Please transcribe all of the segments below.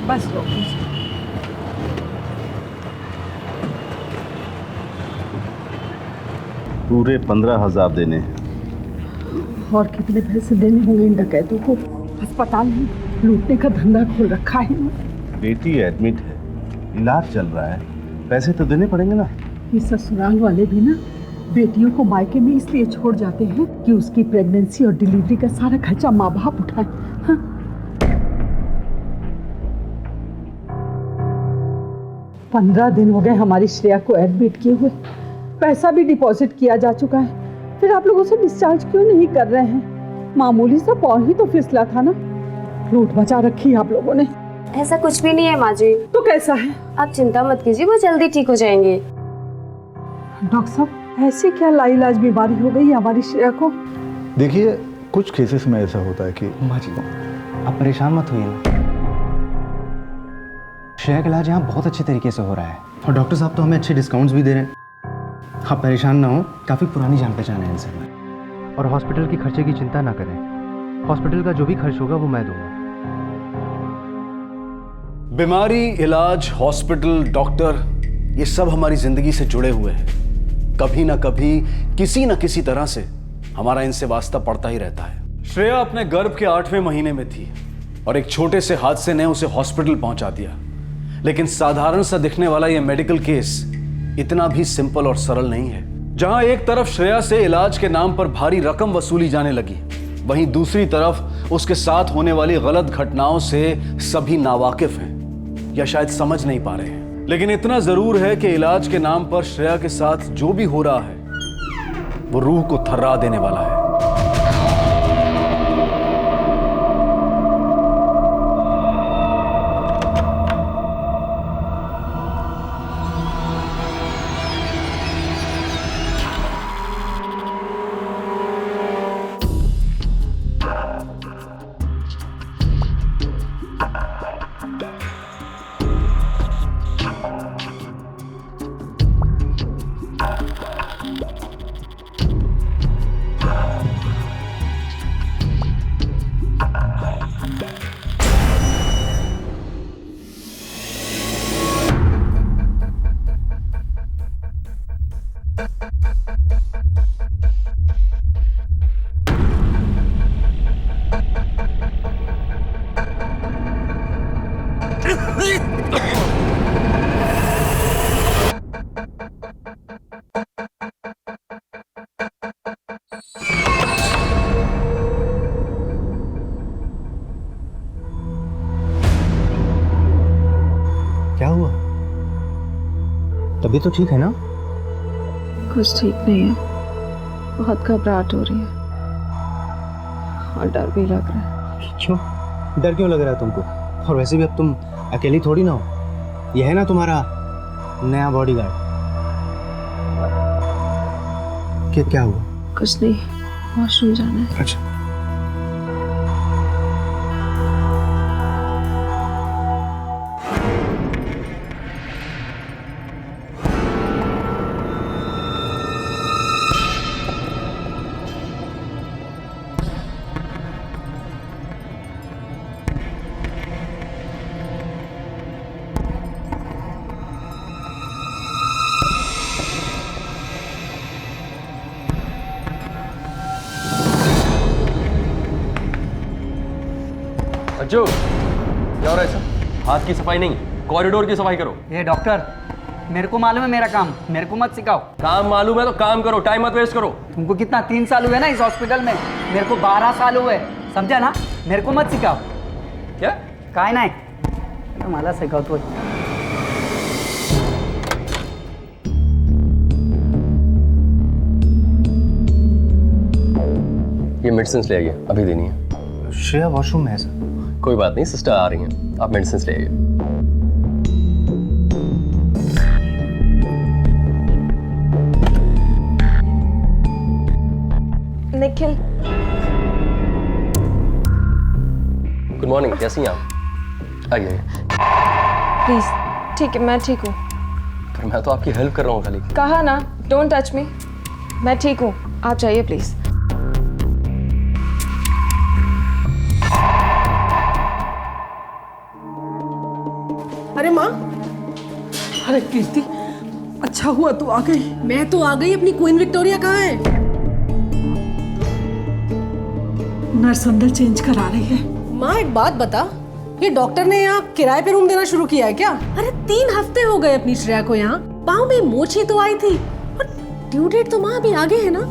बस लो। पूरे 15,000 देने हैं। और कितने पैसे देने होंगे इन डकैतों को? अस्पताल में लूटने का धंधा खोल रखा है। बेटी एडमिट है, इलाज चल रहा है, पैसे तो देने पड़ेंगे ना। ये ससुराल वाले भी ना बेटियों को मायके में इसलिए छोड़ जाते हैं कि उसकी प्रेगनेंसी और डिलीवरी का सारा खर्चा माँ बाप उठाए। हाँ? 15 दिन हो गए हमारी श्रेया को एडमिट किए हुए, पैसा भी डिपॉजिट किया जा चुका है, फिर आप लोगों से डिस्चार्ज क्यों नहीं कर रहे हैं? मामूली सा पाँव ही तो फिसला था ना, लूट मचा रखी आप लोगों ने। ऐसा कुछ भी नहीं है माँ जी। तो कैसा है? आप चिंता मत कीजिए, वो जल्दी ठीक हो जाएंगे। डॉक्टर साहब ऐसी क्या लाइलाज बीमारी हो गई हमारी श्रेया को? देखिए कुछ केसेस में ऐसा होता है कि माँ जी आप परेशान मत होइए ना, श्रेया का इलाज यहाँ बहुत अच्छे तरीके से हो रहा है और डॉक्टर साहब तो हमें अच्छे डिस्काउंट्स भी दे रहे हैं। आप परेशान ना हो, काफ़ी पुरानी जान पहचान है इनसे। और हॉस्पिटल के खर्चे की चिंता ना करें, हॉस्पिटल का जो भी खर्च होगा वो मैं दूंगा। बीमारी, इलाज, हॉस्पिटल, डॉक्टर, ये सब हमारी जिंदगी से जुड़े हुए हैं। कभी ना कभी किसी न किसी तरह से हमारा इनसे वास्ता पड़ता ही रहता है। श्रेया अपने गर्भ के 8वें महीने में थी और एक छोटे से हादसे ने उसे हॉस्पिटल पहुंचा दिया। लेकिन साधारण सा दिखने वाला यह मेडिकल केस इतना भी सिंपल और सरल नहीं है। जहां एक तरफ श्रेया से इलाज के नाम पर भारी रकम वसूली जाने लगी, वहीं दूसरी तरफ उसके साथ होने वाली गलत घटनाओं से सभी नावाकिफ हैं या शायद समझ नहीं पा रहे हैं। लेकिन इतना जरूर है कि इलाज के नाम पर श्रेया के साथ जो भी हो रहा है वो रूह को थर्रा देने वाला है। क्या हुआ? तबीयत तो ठीक है ना? कुछ ठीक नहीं है, बहुत घबराहट हो रही है और डर भी लग रहा है। क्यों? डर क्यों लग रहा है तुमको? और वैसे भी अब तुम अकेली थोड़ी ना हो, यह है ना तुम्हारा नया बॉडीगार्ड। क्या हुआ? कुछ नहीं, वॉशरूम जाना है। अच्छा बच्चों क्या हो रहा है सर? हाथ की सफाई नहीं, कॉरिडोर की सफाई करो। ये डॉक्टर, मेरे को मालूम है मेरा काम, मेरे को मत सिखाओ। काम मालूम है तो काम करो, टाइम मत वेस्ट करो। तुमको कितना 3 साल हुए ना इस हॉस्पिटल में, मेरे को 12 साल हुए, समझा ना? मेरे को मत सिखाओ। क्या? काय नाही, मला शिकवतो। ये मेडिसिन ले आइए, अभी देनी है। श्रेया वॉशरूम में है सर। कोई बात नहीं, सिस्टर आ रही हैं, आप मेडिसिन ले आइए। निखिल, गुड मॉर्निंग, कैसी हैं आप? आइए। प्लीज। ठीक है, मैं ठीक हूँ। पर मैं तो आपकी हेल्प कर रहा हूँ खाली। कहा ना, डोंट टच मी। मैं ठीक हूँ, आप जाइए प्लीज। अरे माँ, अरे कीर्ति, अच्छा हुआ तू आ गई। मैं तो आ गई, अपनी क्वीन विक्टोरिया कहाँ है? नर्स अंदर चेंज करा रही है। माँ एक बात बता, ये डॉक्टर ने यहाँ किराए पे रूम देना शुरू किया है क्या? अरे 3 हफ्ते हो गए अपनी श्रेया को यहाँ, पाँव में मोच ही तो आई थी और ड्यू डेट तो माँ अभी आगे है ना।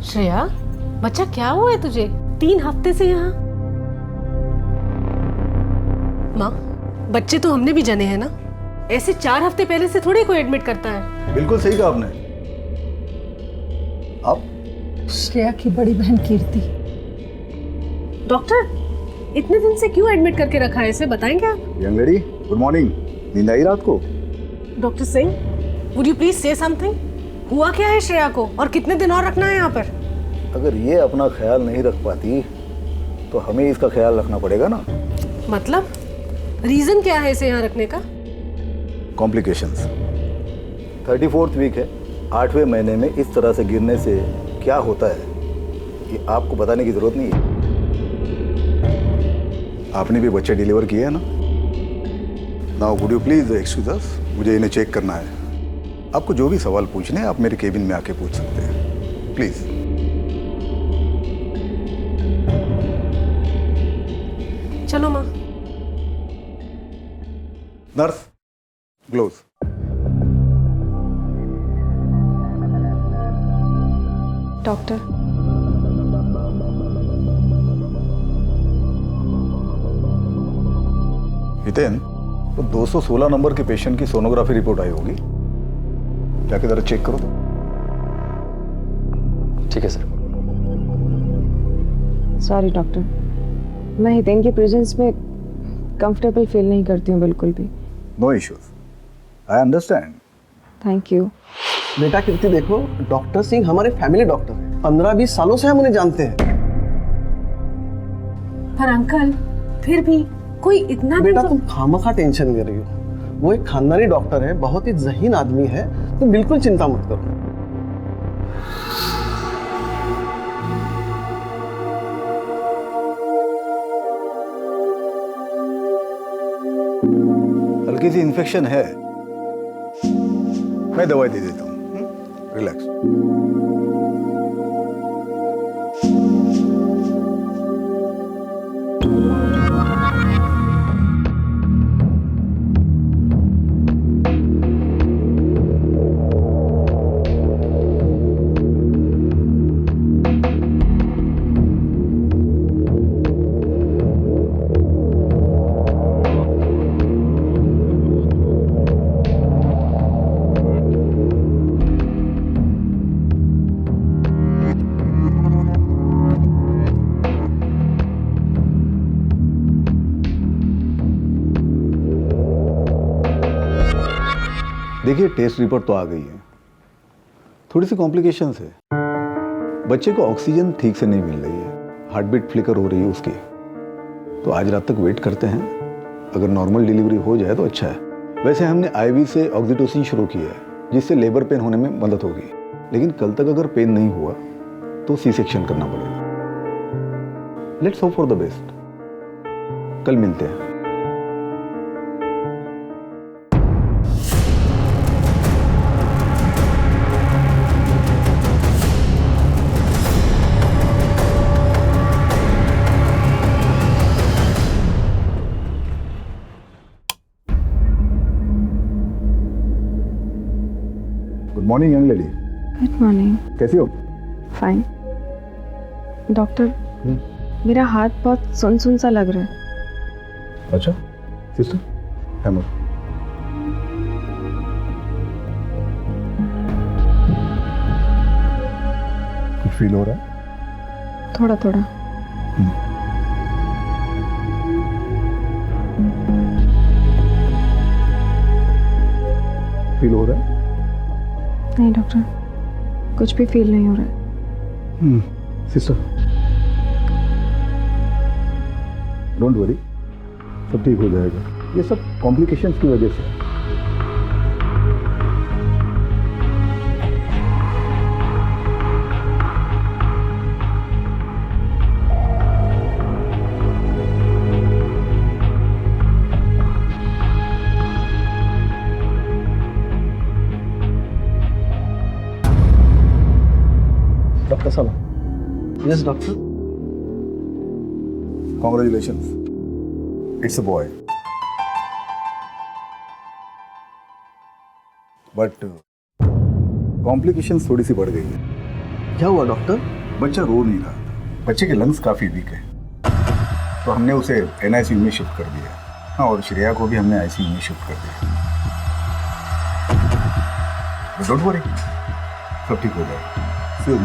श्रेया, बच्चा क्या हुआ है तुझे? 3 हफ्ते से यहाँ। माँ, बच्चे तो हमने भी जने हैं ना, ऐसे 4 हफ्ते पहले से थोड़ी कोई एडमिट करता है। बिल्कुल सही कहा आपने। आप श्रेया की बड़ी बहन कीर्ति। डॉक्टर, इतने दिन से क्यों एडमिट करके रखा है इसे, बताएंगे आप? Young lady, good morning. नींद आई रात को? Doctor Singh, would you please से समथिंग? हुआ क्या है श्रेया को और कितने दिन और रखना है यहाँ पर? अगर ये अपना ख्याल नहीं रख पाती तो हमें इसका ख्याल रखना पड़ेगा ना। मतलब रीजन क्या है इसे यहाँ रखने का? कॉम्प्लिकेशंस। 34th वीक है। 8वें महीने में इस तरह से गिरने से क्या होता है ये आपको बताने की जरूरत नहीं है। आपने भी बच्चे डिलीवर किए हैं ना। Now would you please excuse अस, मुझे इन्हें चेक करना है। आपको जो भी सवाल पूछने हैं आप मेरे केबिन में आके पूछ सकते हैं, प्लीज। चलो माँ। Nurse, gloves. डॉक्टर, हितेन, वो 216 नंबर के पेशेंट की सोनोग्राफी रिपोर्ट आई होगी, जाके जरा चेक करो। ठीक है सर। सॉरी डॉक्टर, मैं हितेन के प्रेजेंस में कंफर्टेबल फील नहीं करती हूँ बिल्कुल भी। No issues, I understand. Thank you. बेटा कीर्ति देखो, डॉक्टर सिंह हमारे फैमिली डॉक्टर हैं। 15-20 सालों से हम उन्हें जानते हैं। पर अंकल, फिर भी कोई इतना बेटा तुम खामखा टेंशन ले रही हो। वो एक खानदानी डॉक्टर है, बहुत ही ज़हीन आदमी है, तुम बिल्कुल चिंता मत करो। हल्की सी इन्फेक्शन है, मैं दवाई दे देता हूँ, रिलैक्स। देखिए, टेस्ट रिपोर्ट तो आ गई है। थोड़ी सी कॉम्प्लिकेशंस है। बच्चे को ऑक्सीजन ठीक से नहीं मिल रही है, हार्ट बीट फ्लिकर हो रही है उसकी। तो आज रात तक वेट करते हैं, अगर नॉर्मल डिलीवरी हो जाए तो अच्छा है। वैसे हमने आईवी से ऑक्सीटोसिन शुरू किया है, जिससे लेबर पेन होने में मदद होगी। लेकिन कल तक अगर पेन नहीं हुआ तो सी सेक्शन करना पड़ेगा। Let's hope for the best. कल मिलते हैं। Morning young lady, good morning. कैसी हो? फाइन। डॉक्टर, मेरा हाथ बहुत सुन सुन सा लग रहा है। अच्छा सिस्टर, हैमर। कुछ फील हो रहा है? थोड़ा थोड़ा। फील हो रहा है? नहीं डॉक्टर, कुछ भी फील नहीं हो रहा है। सिस्टर, डोंट वरी, सब ठीक हो जाएगा। ये सब कॉम्प्लिकेशंस की वजह से है। डॉक्टर साहब। Yes doctor. Congratulations, it's a boy. But complications थोड़ी सी बढ़ गई है। क्या हुआ डॉक्टर? बच्चा रो नहीं रहा था, बच्चे के लंग्स काफी वीक है, तो हमने उसे NICU में शिफ्ट कर दिया। हाँ, और श्रेया को भी हमने ICU में शिफ्ट कर दिया। डोंट वरी, सब ठीक हो जाएगा। See you.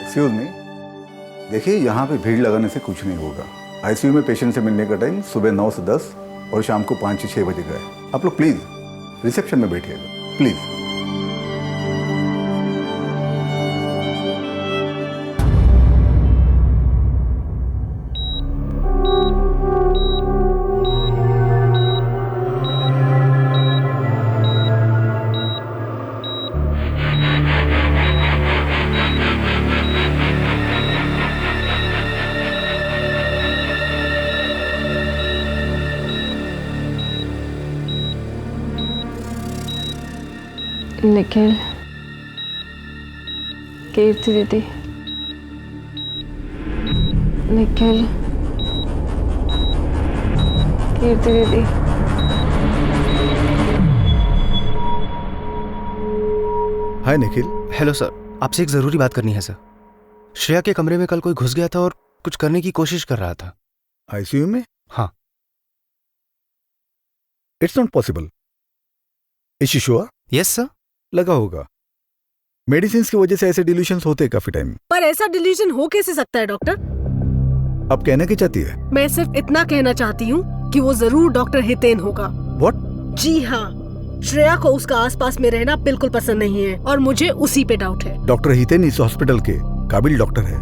एक्सक्यूज मी, देखिए यहाँ पे भीड़ लगाने से कुछ नहीं होगा। ICU में पेशेंट से मिलने का टाइम सुबह 9 से 10 और शाम को 5 से 6 बजे का है। आप लोग प्लीज रिसेप्शन में बैठिएगा, प्लीज। निखिल, कीर्ति दीदी, निखिल, कीर्ति दीदी। हाय निखिल। हेलो सर, आपसे एक ज़रूरी बात करनी है सर। श्रेया के कमरे में कल कोई घुस गया था और कुछ करने की कोशिश कर रहा था। ICU में? हाँ। It's not possible. Is sure? Yes sir. लगा होगा, मेडिसिन की वजह से ऐसे डिल्यूशंस होते हैं काफी टाइम। पर ऐसा डिल्यूजन हो कैसे सकता है डॉक्टर? अब कहना क्या चाहती है? मैं सिर्फ इतना कहना चाहती हूँ कि वो जरूर डॉक्टर हितेन होगा। What? जी हाँ, श्रेया को उसका आसपास में रहना बिल्कुल पसंद नहीं है और मुझे उसी पे डाउट है। डॉक्टर हितेन इस हॉस्पिटल के काबिल डॉक्टर है,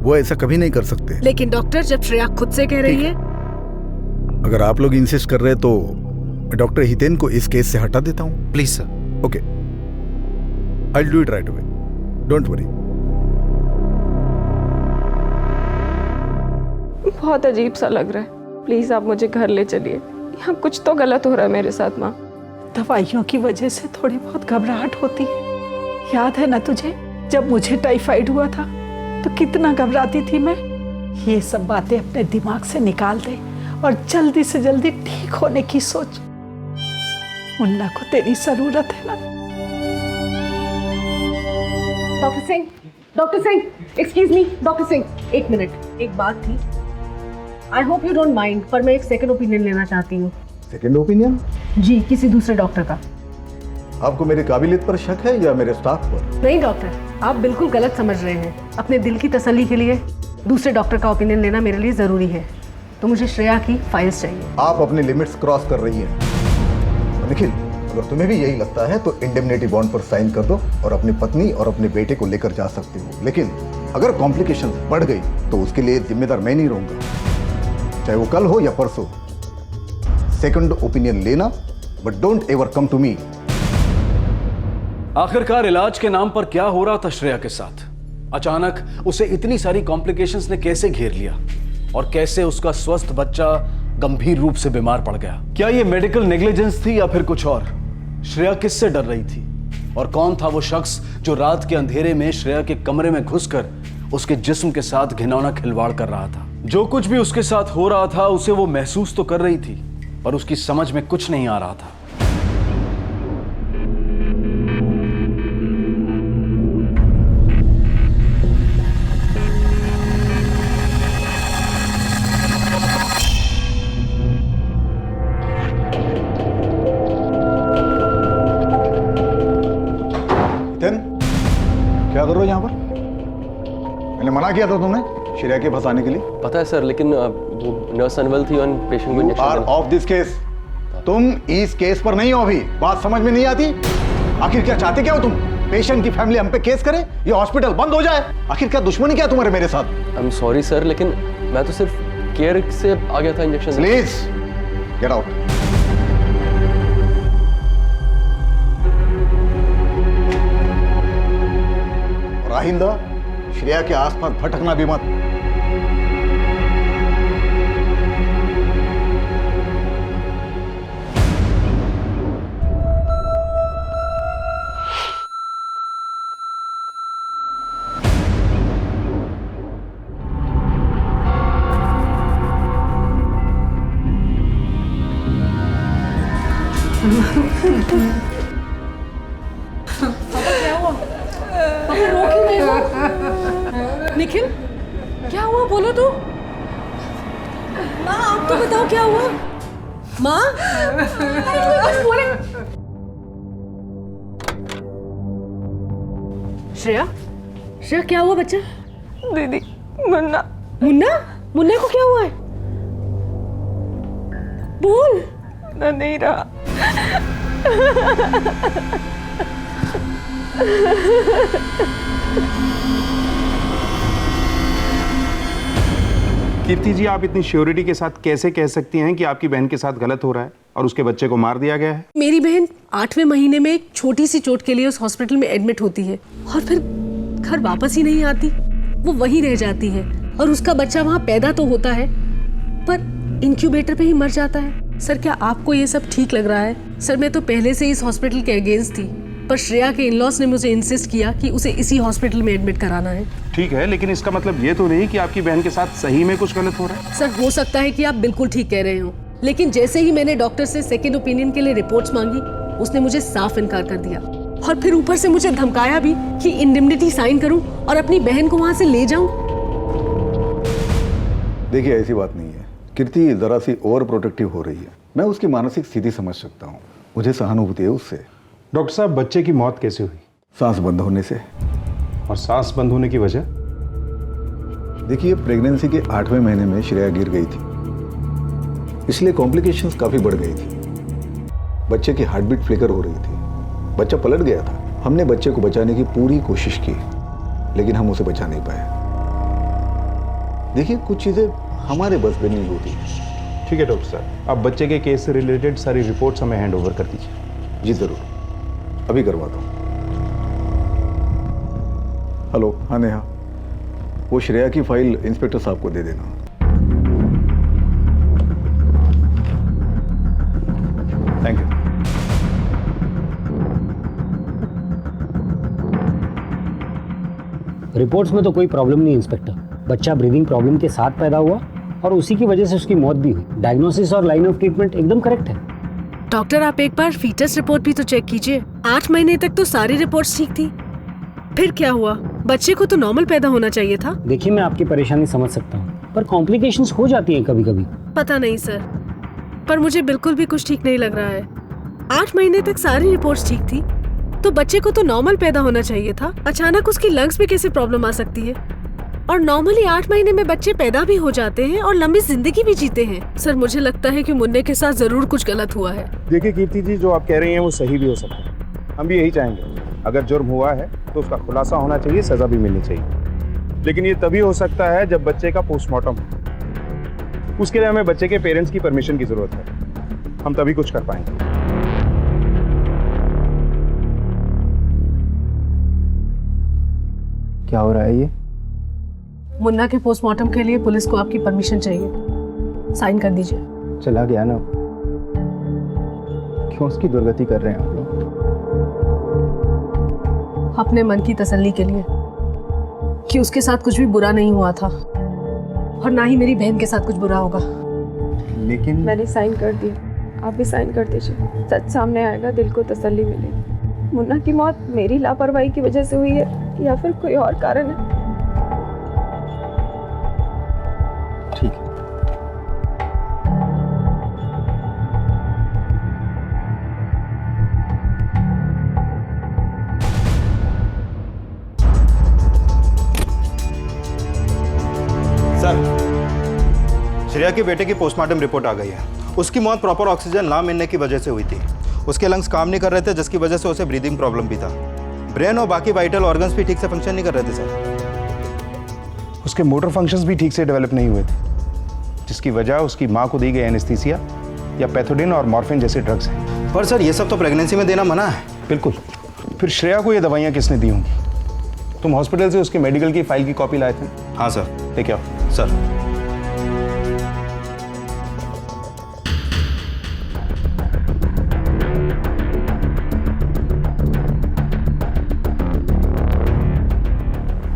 वो ऐसा कभी नहीं कर सकते। लेकिन डॉक्टर, जब श्रेया खुद से कह रही है। अगर आप लोग इंसिस्ट कर रहे हैं तो मैं डॉक्टर हितेन को इस केस से हटा देता हूँ। Please sir. Okay, I will do it right away, don't worry. बहुत अजीब सा लग रहा है, प्लीज आप मुझे घर ले चलिए। यहाँ कुछ तो गलत हो रहा है मेरे साथ माँ। दवाइयों की वजह से थोड़ी बहुत घबराहट होती है। याद है ना तुझे, जब मुझे टाइफाइड हुआ था तो कितना घबराती थी मैं। ये सब बातें अपने दिमाग से निकाल दे और जल्दी से जल्दी ठीक होने की सोच। मुन्ना को तेरी जरूरत है ना। Doctor Singh, excuse me, doctor Singh, एक मिनट। एक बात थी, I hope you don't mind, पर मैं एक सेकंड ओपिनियन लेना चाहती हूँ। Second opinion? जी, किसी दूसरे डॉक्टर का। आपको मेरी काबिलियत पर शक है या मेरे स्टाफ पर? नहीं डॉक्टर, आप बिल्कुल गलत समझ रहे हैं। अपने दिल की तसल्ली के लिए दूसरे डॉक्टर का ओपिनियन लेना मेरे लिए जरूरी है। तो मुझे श्रेया की फाइल्स चाहिए। आप अपनी लिमिट्स क्रॉस कर रही हैं। निखिल, अगर तुम्हें भी यही लगता है तो इंडेमनिटी बॉन्ड पर साइन कर दो और अपनी पत्नी और अपने बेटे को लेकर जा सकते हो। लेकिन अगर कॉम्प्लिकेशंस बढ़ गई तो उसके लिए जिम्मेदार मैं नहीं रहूंगा, चाहे वो कल हो या परसों। सेकंड ओपिनियन लेना, but don't ever come to me. आखिरकार इलाज के नाम पर क्या हो रहा था श्रेया के साथ? अचानक उसे इतनी सारी कॉम्प्लिकेशंस ने कैसे घेर लिया? और कैसे उसका स्वस्थ बच्चा गंभीर रूप से बीमार पड़ गया। क्या यह मेडिकल नेग्लिजेंस थी या फिर कुछ और? श्रेया किससे डर रही थी और कौन था वो शख्स जो रात के अंधेरे में श्रेया के कमरे में घुसकर उसके जिस्म के साथ घिनौना खिलवाड़ कर रहा था? जो कुछ भी उसके साथ हो रहा था उसे वो महसूस तो कर रही थी, पर उसकी समझ में कुछ नहीं आ रहा था। क्या कर रहे हो यहाँ पर? मैंने मना किया था तुम्हें श्रेया के फंसाने के लिए। पता है सर, लेकिन वो नर्स अनवेल थी और पेशेंट को इंजेक्शन देना। Of this case. तुम इस केस पर नहीं हो अभी। बात समझ में नहीं आती? आखिर क्या चाहते क्या हो तुम? पेशेंट की फैमिली हम पे केस करे, ये हॉस्पिटल बंद हो जाए? आखिर क्या दुश्मनी क्या तुम्हारे मेरे साथ? आई एम सॉरी सर, लेकिन मैं तो सिर्फ केयर से आ गया था इंजेक्शन। Please get out. आइंदा श्रेया के आसपास भटकना भी मत। निखिल, क्या हुआ? बोलो तो। माँ, आप तो बताओ क्या हुआ? माँ, कुछ बोले। श्रेया, श्रेया क्या हुआ बच्चा? दीदी, मुन्ना। मुन्ना? मुन्ना को क्या हुआ है? बोल। ना नहीं रहा। कीर्ति जी, आप इतनी श्योरिटी के साथ कैसे कह सकती हैं कि आपकी बहन के साथ गलत हो रहा है और उसके बच्चे को मार दिया गया है? मेरी बहन 8वें महीने में एक छोटी सी चोट के लिए उस हॉस्पिटल में एडमिट होती है और फिर घर वापस ही नहीं आती। वो वहीं रह जाती है और उसका बच्चा वहाँ पैदा तो होता है पर इंक्यूबेटर पे ही मर जाता है। सर, क्या आपको ये सब ठीक लग रहा है? सर, मैं तो पहले से इस हॉस्पिटल के अगेंस्ट थी, पर श्रेया के इन-लॉज ने मुझे इंसिस्ट किया कि उसे इसी हॉस्पिटल में एडमिट कराना है। ठीक है, लेकिन इसका मतलब ये तो नहीं कि आपकी बहन के साथ सही में कुछ गलत हो रहा है। सर, हो सकता है कि आप बिल्कुल ठीक कह रहे हो, लेकिन जैसे ही मैंने डॉक्टर से सेकेंड ओपिनियन के लिए रिपोर्ट्स मांगी, उसने मुझे साफ इनकार कर दिया और फिर ऊपर से मुझे धमकाया भी कि इंडेमनिटी साइन करूं और अपनी बहन को वहां से ले जाऊं। देखिए, ऐसी बात नहीं है। कीर्ति जरा सी ओवर प्रोटेक्टिव हो रही है। मैं उसकी मानसिक स्थिति समझ सकता हूँ, मुझे सहानुभूति है उससे। डॉक्टर साहब, बच्चे की मौत कैसे हुई? सांस बंद होने से। और सांस बंद होने की वजह? देखिए, प्रेगनेंसी के 8वें महीने में श्रेया गिर गई थी, इसलिए कॉम्प्लिकेशंस काफी बढ़ गई थी। बच्चे की हार्ट बीट फ्लिकर हो रही थी, बच्चा पलट गया था। हमने बच्चे को बचाने की पूरी कोशिश की, लेकिन हम उसे बचा नहीं पाए। देखिए, कुछ चीजें हमारे बस में नहीं होती। ठीक है डॉक्टर साहब, आप बच्चे के केस से रिलेटेड सारी रिपोर्ट्स हमें हैंड ओवर कर दीजिए। जी जरूर, अभी करवाता हूँ। हेलो, हाँ नेहा, वो श्रेया की फाइल इंस्पेक्टर साहब को दे देना। Thank you. रिपोर्ट्स में तो कोई प्रॉब्लम नहीं इंस्पेक्टर। बच्चा ब्रीदिंग प्रॉब्लम के साथ पैदा हुआ और उसी की वजह से उसकी मौत भी हुई। डायग्नोसिस और लाइन ऑफ ट्रीटमेंट एकदम करेक्ट है। डॉक्टर, आप एक बार फीटस रिपोर्ट भी तो चेक कीजिए। 8 महीने तक तो सारी रिपोर्ट्स ठीक थी, फिर क्या हुआ? बच्चे को तो नॉर्मल पैदा होना चाहिए था। देखिए, मैं आपकी परेशानी समझ सकता हूँ, पर कॉम्प्लिकेशंस हो जाती हैं कभी कभी। पता नहीं सर, पर मुझे बिल्कुल भी कुछ ठीक नहीं लग रहा है। 8 महीने तक सारी रिपोर्ट्स ठीक थी, तो बच्चे को तो नॉर्मल पैदा होना चाहिए था। अचानक उसकी लंग्स में कैसे प्रॉब्लम आ सकती है? और नॉर्मली 8 महीने में बच्चे पैदा भी हो जाते हैं और लंबी जिंदगी भी जीते हैं। सर, मुझे लगता है कि मुन्ने के साथ जरूर कुछ गलत हुआ है। देखिए कीर्ति जी, जो आप कह रही हैं वो सही भी हो सकता है। हम भी यही चाहेंगे, अगर जुर्म हुआ है तो उसका खुलासा होना चाहिए, सजा भी मिलनी चाहिए। लेकिन ये तभी हो सकता है जब बच्चे का पोस्टमार्टम हो। उसके लिए हमें बच्चे के पेरेंट्स की परमिशन की जरूरत है। हम तभी कुछ कर पाएंगे। क्या हो रहा है ये? मुन्ना के पोस्टमार्टम के लिए पुलिस को आपकी परमिशन चाहिए, साइन कर दीजिए। चला गया ना, क्यों उसकी दुर्गति कर रहे हैं आप लोग? अपने मन की तसल्ली के लिए कि उसके साथ कुछ भी बुरा नहीं हुआ था और ना ही मेरी बहन के साथ कुछ बुरा होगा। लेकिन मैंने साइन कर दिया, आप भी साइन कर दीजिए। सच सामने आएगा, दिल को तसल्ली मिलेगी। मुन्ना की मौत मेरी लापरवाही की वजह से हुई है या फिर कोई और कारण है? ठीक है। सर, श्रेया के बेटे की पोस्टमार्टम रिपोर्ट आ गई है। उसकी मौत प्रॉपर ऑक्सीजन ना मिलने की वजह से हुई थी। उसके लंग्स काम नहीं कर रहे थे, जिसकी वजह से उसे ब्रीदिंग प्रॉब्लम भी था। ब्रेन और बाकी वाइटल ऑर्गन्स भी ठीक से फंक्शन नहीं कर रहे थे सर। उसके मोटर फंक्शंस भी ठीक से डेवलप नहीं हुए थे, जिसकी वजह उसकी माँ को दी गई एनेस्थीसिया या पैथोडिन और मॉर्फिन जैसे ड्रग्स हैं। पर सर ये सब तो प्रेगनेंसी में देना मना है। बिल्कुल। फिर श्रेया को ये दवाइयाँ किसने दी होंगी? तुम हॉस्पिटल से उसके मेडिकल की फाइल की कॉपी लाए थे? हाँ सर। लेके आओ। सर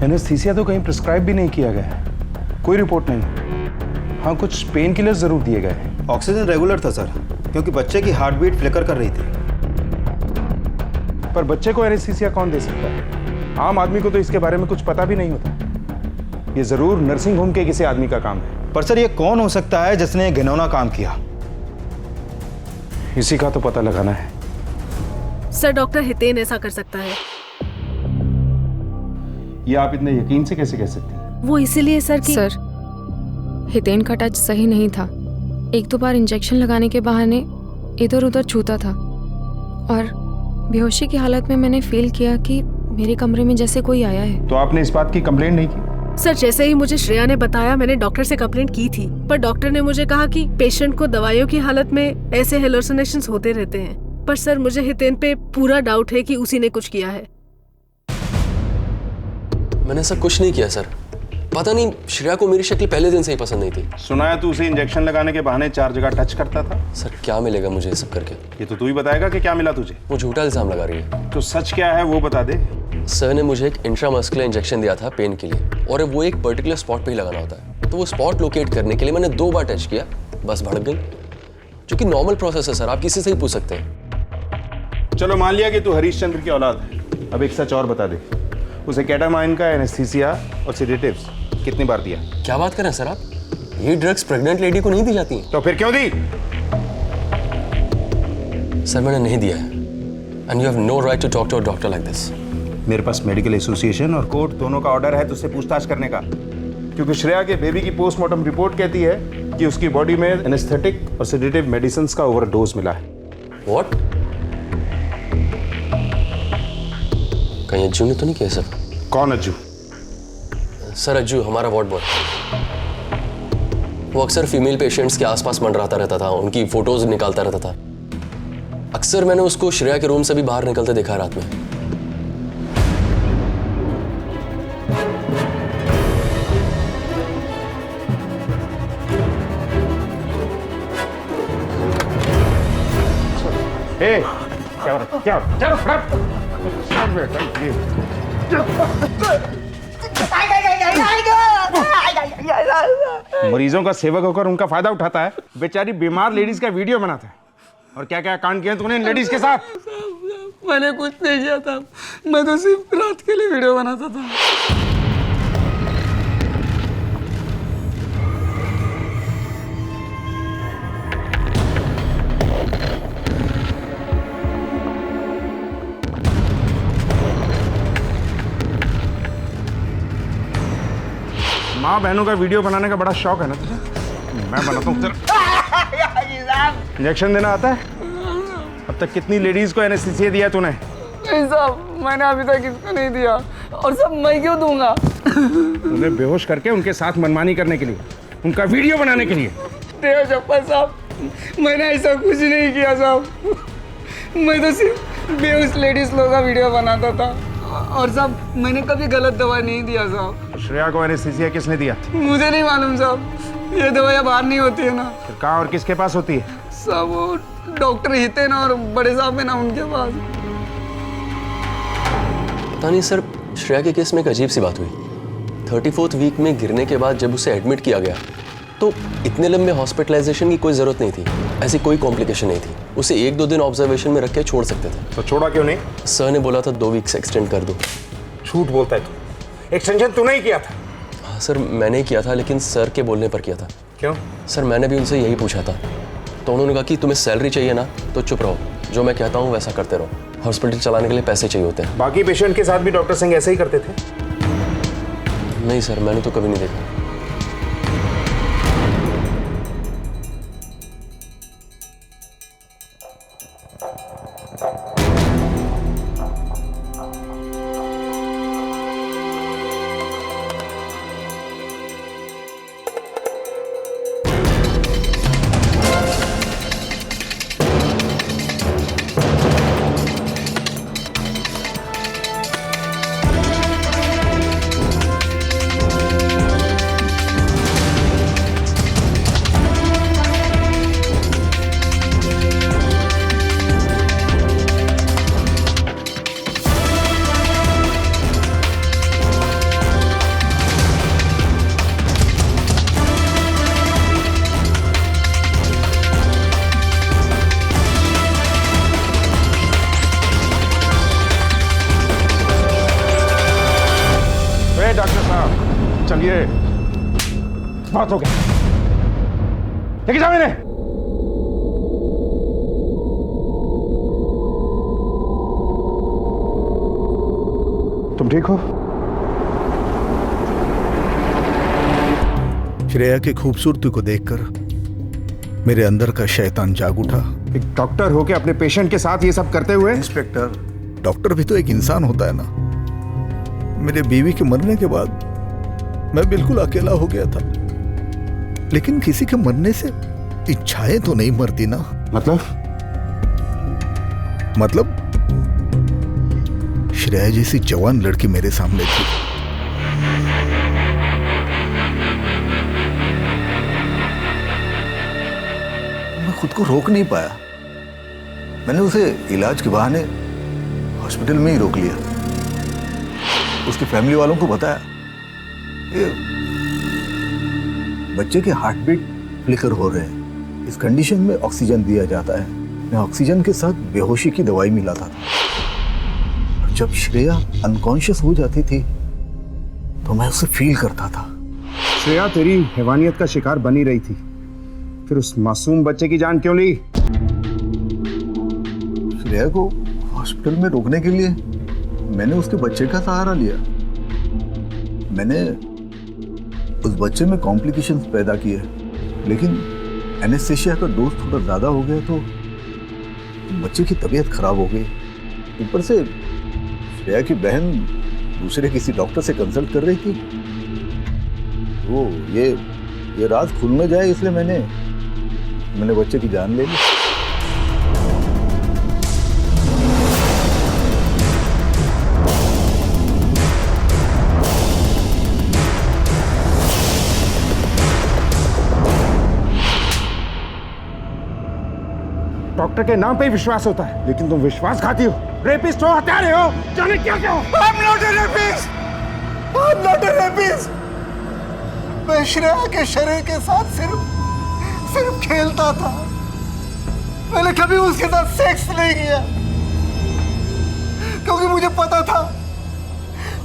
एनेस्थीसिया तो कहीं प्रिस्क्राइब भी नहीं किया गया है, कोई रिपोर्ट नहीं। हाँ, कुछ पेन किलर्स जरूर दिए गए हैं। ऑक्सीजन रेगुलर था सर, क्योंकि बच्चे की हार्ट बीट फ्लिकर कर रही थी। पर बच्चे को एनेस्थीसिया कौन दे सकता है? आम आदमी को तो इसके बारे में कुछ पता भी नहीं होता। ये जरूर नर्सिंग होम के किसी आदमी का काम है। पर सर ये कौन हो सकता है जिसने घिनौना काम किया? इसी का तो पता लगाना है। सर, डॉक्टर हितेन ऐसा कर सकता है। ये आप इतने यकीन से कैसे कह सकते हैं? वो इसीलिए सर कि सर, हितेन का टच सही नहीं था। एक दो बार इंजेक्शन लगाने के बहाने इधर उधर छूता था और बेहोशी की हालत में मैंने फील किया कि मेरे कमरे में जैसे कोई आया है। तो आपने इस बात की कंप्लेंट नहीं की? सर, जैसे ही मुझे श्रेया ने बताया, मैंने डॉक्टर से कंप्लेंट की थी, पर डॉक्टर ने मुझे कहा कि पेशेंट को दवाइयों की हालत में ऐसे हेलुसिनेशंस होते रहते हैं। पर सर, मुझे हितेन पे पूरा डाउट है कि उसी ने कुछ किया है। मैंने ऐसा कुछ नहीं किया सर। पता नहीं, श्रेया को मेरी शक्ल पहले दिन से ही पसंद नहीं थी। सुना है तू उसे इंजेक्शन लगाने के बहाने 4 जगह टच करता था। सर, क्या मिलेगा मुझे ये सब करके? ये तो तू ही बताएगा कि क्या मिला तुझे। वो झूठा इल्जाम लगा रही है। तो सच क्या है वो बता दे। सर ने मुझे एक इंट्रामस्कुलर इंजेक्शन दिया था पेन के लिए, और वो एक पर्टिकुलर स्पॉट पे ही लगाना होता है। तो वो स्पॉट लोकेट करने के लिए मैंने 2 बार टच किया, बस भड़क गई। जो कि नॉर्मल प्रोसेस है सर, आप किसी से ही पूछ सकते हैं। चलो मान लिया कि तू हरीशचंद्र की औलाद है। अब एक सच और बता दे, उसे केटामाइन का एनेस्थीसिया और सेडेटिव्स कितनी बार दिया? क्या बात कर रहे हैं सर आप? ये ड्रग्स प्रेग्नेंट लेडी को नहीं दी जाती हैं। तो फिर क्यों दी? सर, मैंने नहीं दिया है। And you have no right to talk to a doctor like this. मेरे पास मेडिकल एसोसिएशन और कोर्ट दोनों का ऑर्डर है तुझसे पूछताछ करने का, क्योंकि श्रेया के बेबी की पोस्टमार्टम रिपोर्ट कहती है कि उसकी बॉडी में एनेस्थेटिक और सेडेटिव मेडिसिन का ओवरडोज मिला है। व्हाट? कहीं अज्जू ने तो नहीं किया सर? कौन अज्जू? सर, अज्जू हमारा वार्ड बॉय। वो अक्सर फीमेल पेशेंट्स के आसपास मंडराता रहता था, उनकी फोटोज निकालता रहता था। अक्सर मैंने उसको श्रेया के रूम से भी बाहर निकलते देखा रात में। क्या हो रहा है? क्या मरीजों का सेवक होकर उनका फायदा उठाता है, बेचारी बीमार लेडीज का वीडियो बनाता है। और क्या क्या कांड किए तूने इन लेडीज के साथ? मैंने कुछ नहीं किया था, मैं तो सिर्फ रात के लिए वीडियो बनाता था। माँ बहनों का वीडियो बनाने का बड़ा शौक है ना तुझे? मैं बनाता हूँ तेरा। इंजेक्शन देना आता है? अब तक कितनी लेडीज को एनेस्थीसिया दिया तूने? नहीं साहब, मैंने अभी तक किसको नहीं दिया, और सब मैं क्यों दूंगा? उन्हें बेहोश करके उनके साथ मनमानी करने के लिए, उनका वीडियो बनाने के लिए। देव चप्पल साहब, मैंने ऐसा कुछ नहीं किया साहब। मैं तो सिर्फ बेहोश लेडीज लोगों का वीडियो बनाता था और साहब मैंने कभी गलत दवाई नहीं दिया साहब। श्रेया को एनेस्थीसिया किसने दिया? मुझे नहीं मालूम साहब, ये दवाइयाँ बाहर नहीं होती है ना। फिर कहाँ और किसके पास होती है? साहब वो डॉक्टर हितेन और बड़े साहब है ना, उनके पास। पता नहीं सर, श्रेया के केस में एक अजीब सी बात हुई। 34th वीक में गिरने के बाद जब उसे एडमिट किया गया तो इतने लंबे हॉस्पिटलाइजेशन की कोई ज़रूरत नहीं थी, ऐसी कोई कॉम्प्लिकेशन नहीं थी। उसे 1-2 दिन ऑब्जर्वेशन में रख के छोड़ सकते थे। तो छोड़ा क्यों नहीं? सर ने बोला था 2 वीक से एक्सटेंड कर दो। झूठ बोलता है तू। एक्सटेंशन तूने ही किया था? हाँ सर, मैंने ही किया था, लेकिन सर के बोलने पर किया था। क्यों? सर मैंने भी उनसे यही पूछा था, तो उन्होंने कहा कि तुम्हें सैलरी चाहिए ना तो चुप रहो, जो मैं कहता हूँ वैसा करते रहो, हॉस्पिटल चलाने के लिए पैसे चाहिए होते हैं। बाकी पेशेंट के साथ भी डॉक्टर सिंह ऐसे ही करते थे? नहीं सर, मैंने तो कभी नहीं देखा। डॉक्टर साहब चलिए, बहुत हो गया, लेके जाओ इन्हें। तुम ठीक हो? श्रेया की खूबसूरती को देखकर मेरे अंदर का शैतान जाग उठा। एक डॉक्टर होके अपने पेशेंट के साथ ये सब करते हुए? इंस्पेक्टर, डॉक्टर भी तो एक इंसान होता है ना। मेरे बीवी के मरने के बाद मैं बिल्कुल अकेला हो गया था, लेकिन किसी के मरने से इच्छाएं तो नहीं मरती ना। मतलब श्रेया जैसी जवान लड़की मेरे सामने थी। मैं खुद को रोक नहीं पाया। मैंने उसे इलाज के बहाने हॉस्पिटल में ही रोक लिया। उसकी फैमिली वालों को बताया, बच्चे के हार्ट बीट फ्लिकर हो रहे हैं, इस कंडीशन में ऑक्सीजन दिया जाता है। मैं ऑक्सीजन के साथ बेहोशी की दवाई मिलाता था। जब श्रेया अनकॉन्शियस हो जाती थी तो मैं उसे फील करता था। श्रेया तेरी हैवानियत का शिकार बनी रही थी, फिर उस मासूम बच्चे की जान क्यों ली? श्रेया को हॉस्पिटल में रोकने के लिए मैंने उसके बच्चे का सहारा लिया। मैंने उस बच्चे में कॉम्प्लिकेशंस पैदा किए, लेकिन एनेस्थीसिया का डोज थोड़ा ज्यादा हो गया तो बच्चे की तबीयत खराब हो गई। ऊपर से श्रेया की बहन दूसरे किसी डॉक्टर से कंसल्ट कर रही थी। वो ये राज खुल न जाए, इसलिए मैंने बच्चे की जान ले ली। डॉक्टर के नाम पे ही विश्वास होता है, लेकिन तुम विश्वासघाती हो, रेपिस्ट हो, हत्यारे हो, जाने क्या क्या हो। I'm not a rapist! I'm not a rapist! मैं श्रेया के शरीर के साथ सिर्फ खेलता था। मैंने कभी उसके साथ सेक्स नहीं किया, क्योंकि मुझे पता था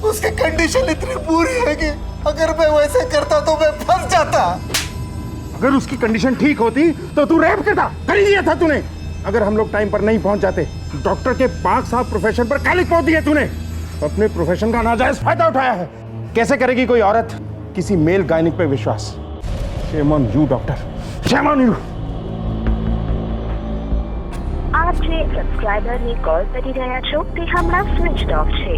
उसकी कंडीशन इतनी बुरी है कि अगर मैं वैसे करता तो मैं फंस जाता। अगर उसकी कंडीशन ठीक होती तो तू रेप करता, कर ही दिया था तूने। अगर हम लोग टाइम पर नहीं पहुंच जाते, डॉक्टर के पाक साफ प्रोफेशन पर कालिक पोत दिया तूने। अपने प्रोफेशन का नाजायज फायदा उठाया है। कैसे करेगी कोई औरत किसी मेल गायनिक पे विश्वास? Shame on you doctor, shame on you. આપ જે સબસ્ક્રાઇબરને કોલ કરી રહ્યા છો તે હમણાં સ્વિચ ઓફ છે।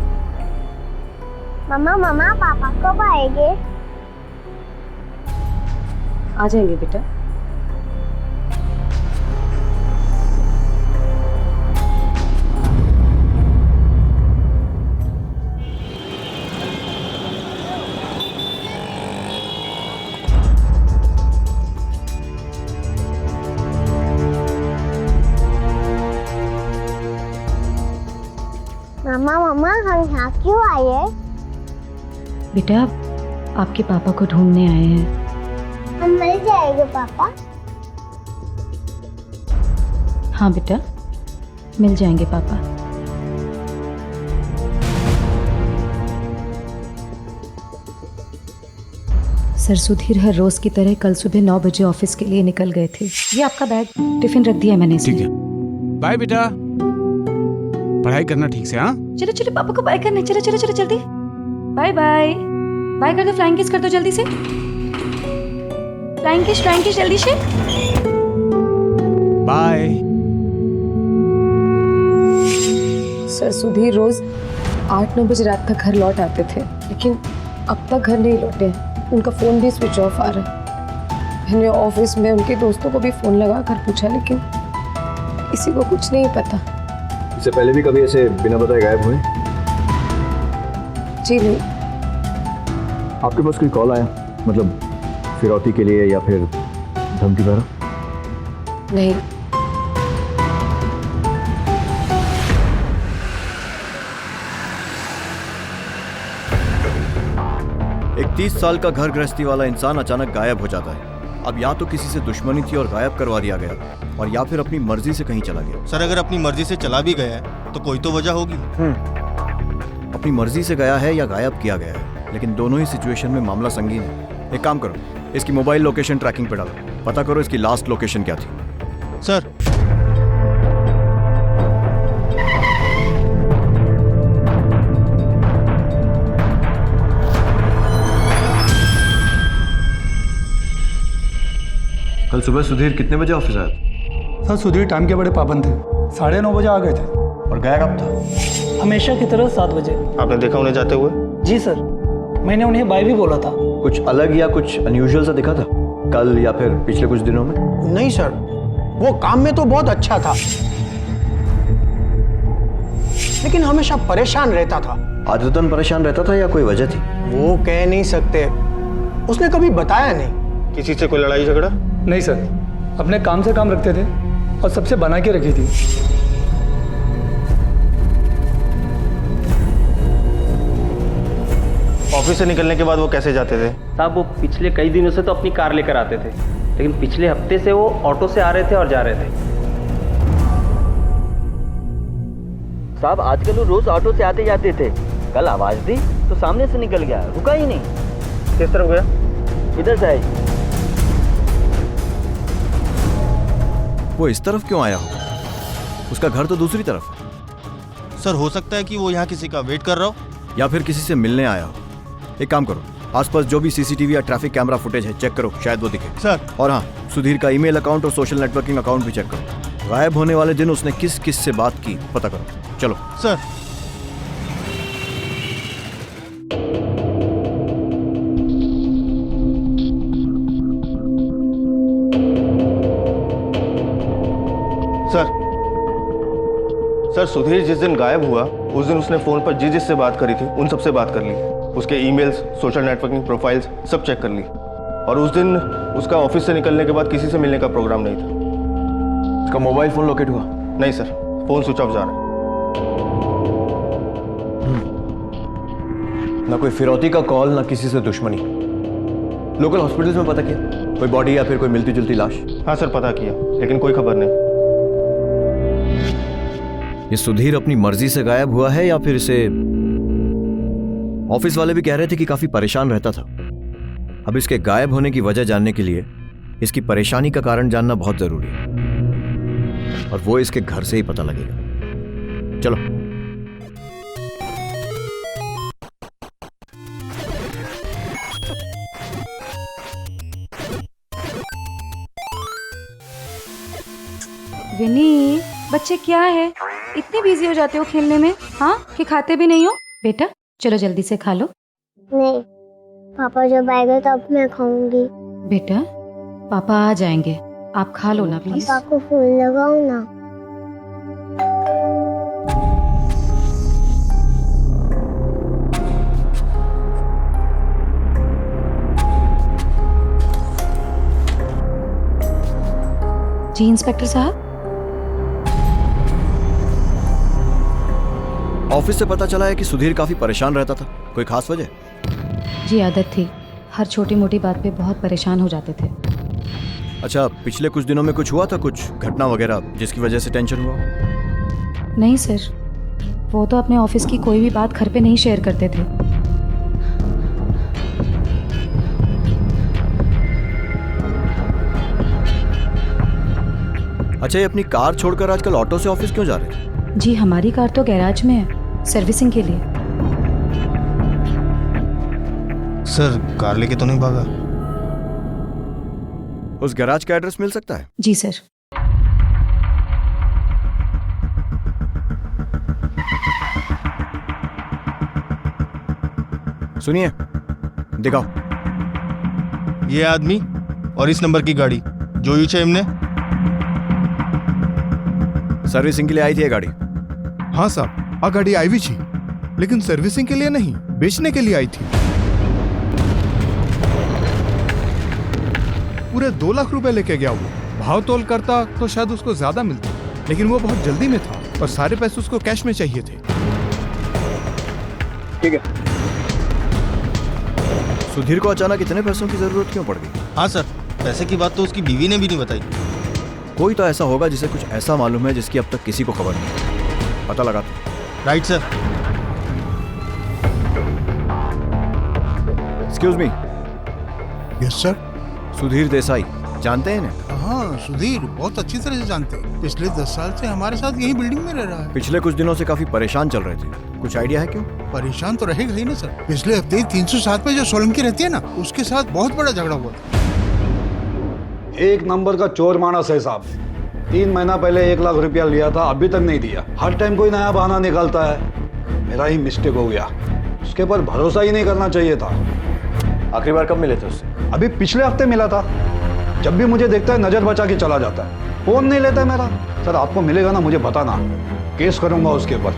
मम्मा पापा कब आएंगे? आ जाएंगे बेटा। तुम यहाँ क्यों आई है? बेटा आपके पापा को ढूंढने आए हैं। हम मिल जाएंगे पापा। हाँ बेटा मिल जाएंगे पापा। सर सुधीर हर रोज की तरह कल सुबह 9 बजे ऑफिस के लिए निकल गए थे। ये आपका बैग, टिफिन रख दिया है मैंने इसमें। ठीक है, बाय बेटा, पढ़ाई करना ठीक से। हाँ चलो चलो पापा को बाय करने, चलो चलो चलो जल्दी। बाय बाय बाय कर दो, फ्लाइंग किस कर दो जल्दी से। फ्लाइंग किस जल्दी से। बाय। सर सुधीर रोज 8-9 बजे रात तक घर लौट आते थे, लेकिन अब तक घर नहीं लौटे। उनका फ़ोन भी स्विच ऑफ आ रहा है। मैंने ऑफिस में उनके दोस्तों को भी फ़ोन लगा कर पूछा, लेकिन किसी को कुछ नहीं पता। इससे पहले भी कभी ऐसे बिना बताए गायब हुए? जी नहीं। आपके पास कोई कॉल आया, मतलब फिरौती के लिए या फिर धमकी भरा? नहीं। एक 30 साल का घर गृहस्थी वाला इंसान अचानक गायब हो जाता है। अब या तो किसी से दुश्मनी थी और गायब करवा दिया गया, और या फिर अपनी मर्जी से कहीं चला गया। सर अगर अपनी मर्जी से चला भी गया है तो कोई तो वजह होगी। अपनी मर्जी से गया है या गायब किया गया है, लेकिन दोनों ही सिचुएशन में मामला संगीन है। एक काम करो, इसकी मोबाइल लोकेशन ट्रैकिंग पे डालो, पता करो इसकी लास्ट लोकेशन क्या थी। सर कल सुबह सुधीर कितने बजे ऑफिस आया? सर सुधीर टाइम के बड़े पाबंद थे, 9:30 बजे आ गए थे। और गया कब था? हमेशा की तरह 7 बजे। आपने देखा उन्हें जाते हुए? जी सर, मैंने उन्हें बाय भी बोला था। कुछ अलग या कुछ अनयूजुअल सा दिखा था कल या फिर पिछले कुछ दिनों में? नहीं सर, वो काम में तो बहुत अच्छा था, लेकिन हमेशा परेशान रहता था। आदतन परेशान रहता था या कोई वजह थी? वो कह नहीं सकते, उसने कभी बताया नहीं। किसी से कोई लड़ाई झगड़ा? नहीं सर, अपने काम से काम रखते थे और सबसे बना के रखी थी। ऑफिस से निकलने के बाद वो कैसे जाते थे? साहब वो पिछले कई दिनों से तो अपनी कार लेकर आते थे, लेकिन पिछले हफ्ते से वो ऑटो से आ रहे थे और जा रहे थे। साहब आजकल वो रोज ऑटो से आते जाते थे, कल आवाज दी तो सामने से निकल गया, रुका ही नहीं। किस तरफ गया? इधर से आई। वो इस तरफ क्यों आया होगा? उसका घर तो दूसरी तरफ है। सर हो सकता है कि वो यहाँ किसी का वेट कर रहा हो, या फिर किसी से मिलने आया हो। एक काम करो, आसपास जो भी सीसीटीवी या ट्रैफिक कैमरा फुटेज है चेक करो, शायद वो दिखे। सर। और हाँ, सुधीर का ईमेल अकाउंट और सोशल नेटवर्किंग अकाउंट भी चेक करो। गायब होने वाले दिन उसने किस किस से बात की पता करो। चलो सर। सर सुधीर जिस दिन गायब हुआ उस दिन उसने फोन पर जिससे बात करी थी उन सबसे बात कर ली, उसके ईमेल्स, सोशल नेटवर्किंग प्रोफाइल्स सब चेक कर ली, और उस दिन उसका ऑफिस से निकलने के बाद किसी से मिलने का प्रोग्राम नहीं था। उसका मोबाइल फोन लोकेट हुआ? नहीं सर, फोन स्विच ऑफ जा रहा है। ना कोई फिरौती का कॉल, ना किसी से दुश्मनी। लोकल हॉस्पिटल्स में पता किया कोई बॉडी या फिर कोई मिलती जुलती लाश? हाँ सर पता किया, लेकिन कोई खबर नहीं। ये सुधीर अपनी मर्जी से गायब हुआ है या फिर इसे ऑफिस वाले भी कह रहे थे कि काफी परेशान रहता था। अब इसके गायब होने की वजह जानने के लिए इसकी परेशानी का कारण जानना बहुत जरूरी है, और वो इसके घर से ही पता लगेगा। चलो विनी, बच्चे क्या है, इतने बिजी हो जाते हो खेलने में, हाँ, कि खाते भी नहीं हो? बेटा चलो जल्दी से खा लो। नहीं, पापा जब आएगा तब मैं खाऊंगी। बेटा पापा आ जाएंगे, आप खा लो ना प्लीज। पापा को फोन लगाओ ना। जी इंस्पेक्टर साहब। ऑफिस से पता चला है कि सुधीर काफी परेशान रहता था, कोई खास वजह? जी आदत थी, हर छोटी मोटी बात पे बहुत परेशान हो जाते थे। अच्छा, पिछले कुछ दिनों में कुछ हुआ था, कुछ घटना वगैरह जिसकी वजह से टेंशन हुआ? नहीं सर, वो तो अपने ऑफिस की कोई भी बात घर पे नहीं शेयर करते थे। अच्छा, ये अपनी कार छोड़कर आजकल ऑटो से ऑफिस क्यों जा रहे थे? जी हमारी कार तो गैराज में है, सर्विसिंग के लिए। सर कार लेके तो नहीं भागा? उस गैराज का एड्रेस मिल सकता है? जी सर। सुनिए, दिखाओ। ये आदमी और इस नंबर की गाड़ी જોયું છે એમને? सर्विसिंग के लिए आई थी ये गाड़ी? हाँ साहब, आ गाड़ी आई भी थी, लेकिन सर्विसिंग के लिए नहीं, बेचने के लिए आई थी। पूरे 2 लाख रुपए लेके गया वो। भाव तोल करता तो शायद उसको ज्यादा मिलता, लेकिन वो बहुत जल्दी में था और सारे पैसे उसको कैश में चाहिए थे। ठीक है। सुधीर को अचानक इतने पैसों की जरूरत क्यों पड़ गई? हाँ सर, पैसे की बात तो उसकी बीवी ने भी नहीं बताई। कोई तो ऐसा होगा जिसे कुछ ऐसा मालूम है जिसकी अब तक किसी को खबर नहीं। पता लगा। Right sir. Excuse me. Yes sir. Sudhir Desai, जानते हैं इन्हें? हाँ, सुधीर बहुत अच्छी तरह से जानते हैं। पिछले 10 साल से हमारे साथ यही बिल्डिंग में रह रहा है। पिछले कुछ दिनों से काफी परेशान चल रहे थे, कुछ आइडिया है क्यों? परेशान तो रहेगा ही ना सर। पिछले हफ्ते ही 307 पे जो सोलंकी रहती है ना, उसके साथ बहुत बड़ा झगड़ा हुआ था। एक नंबर का चोर मानस है साहब। 3 महीना पहले 1 लाख रुपया लिया था, अभी तक नहीं दिया। हर टाइम कोई नया बहाना निकालता है। मेरा ही मिस्टेक हो गया, उसके पर भरोसा ही नहीं करना चाहिए था। आखिरी बार कब मिले थे उससे? अभी पिछले हफ्ते मिला था। जब भी मुझे देखता है नजर बचा के चला जाता है, फोन नहीं लेता है मेरा। सर आपको मिलेगा ना, मुझे बताना, केस करूंगा उसके ऊपर।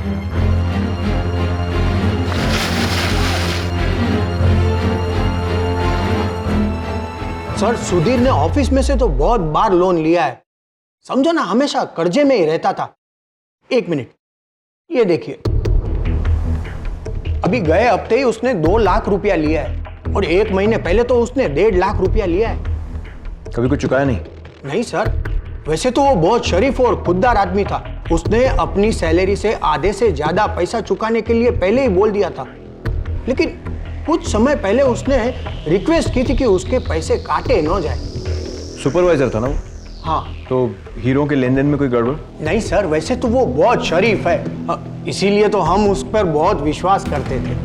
सर सुधीर ने ऑफिस में से तो बहुत बार लोन लिया है, समझो ना, हमेशा कर्जे में ही रहता था। 1 मिनट, ये देखिए, अभी गए हफ्ते ही उसने 2 लाख रुपया लिया है और 1 महीने पहले तो उसने 1.5 लाख रुपया लिया है। कभी कुछ चुकाया नहीं? नहीं सर, वैसे तो वो बहुत शरीफ और खुददार आदमी था। उसने अपनी सैलरी से आधे से ज्यादा पैसा चुकाने के लिए पहले ही बोल दिया था, लेकिन कुछ समय पहले उसने रिक्वेस्ट की थी कि उसके पैसे काटे न जाए। सुपरवाइजर था ना वो? हाँ। तो हीरो के लेन देन में कोई गड़बड़? नहीं सर, वैसे तो वो बहुत शरीफ है, इसीलिए तो हम उस पर बहुत विश्वास करते थे।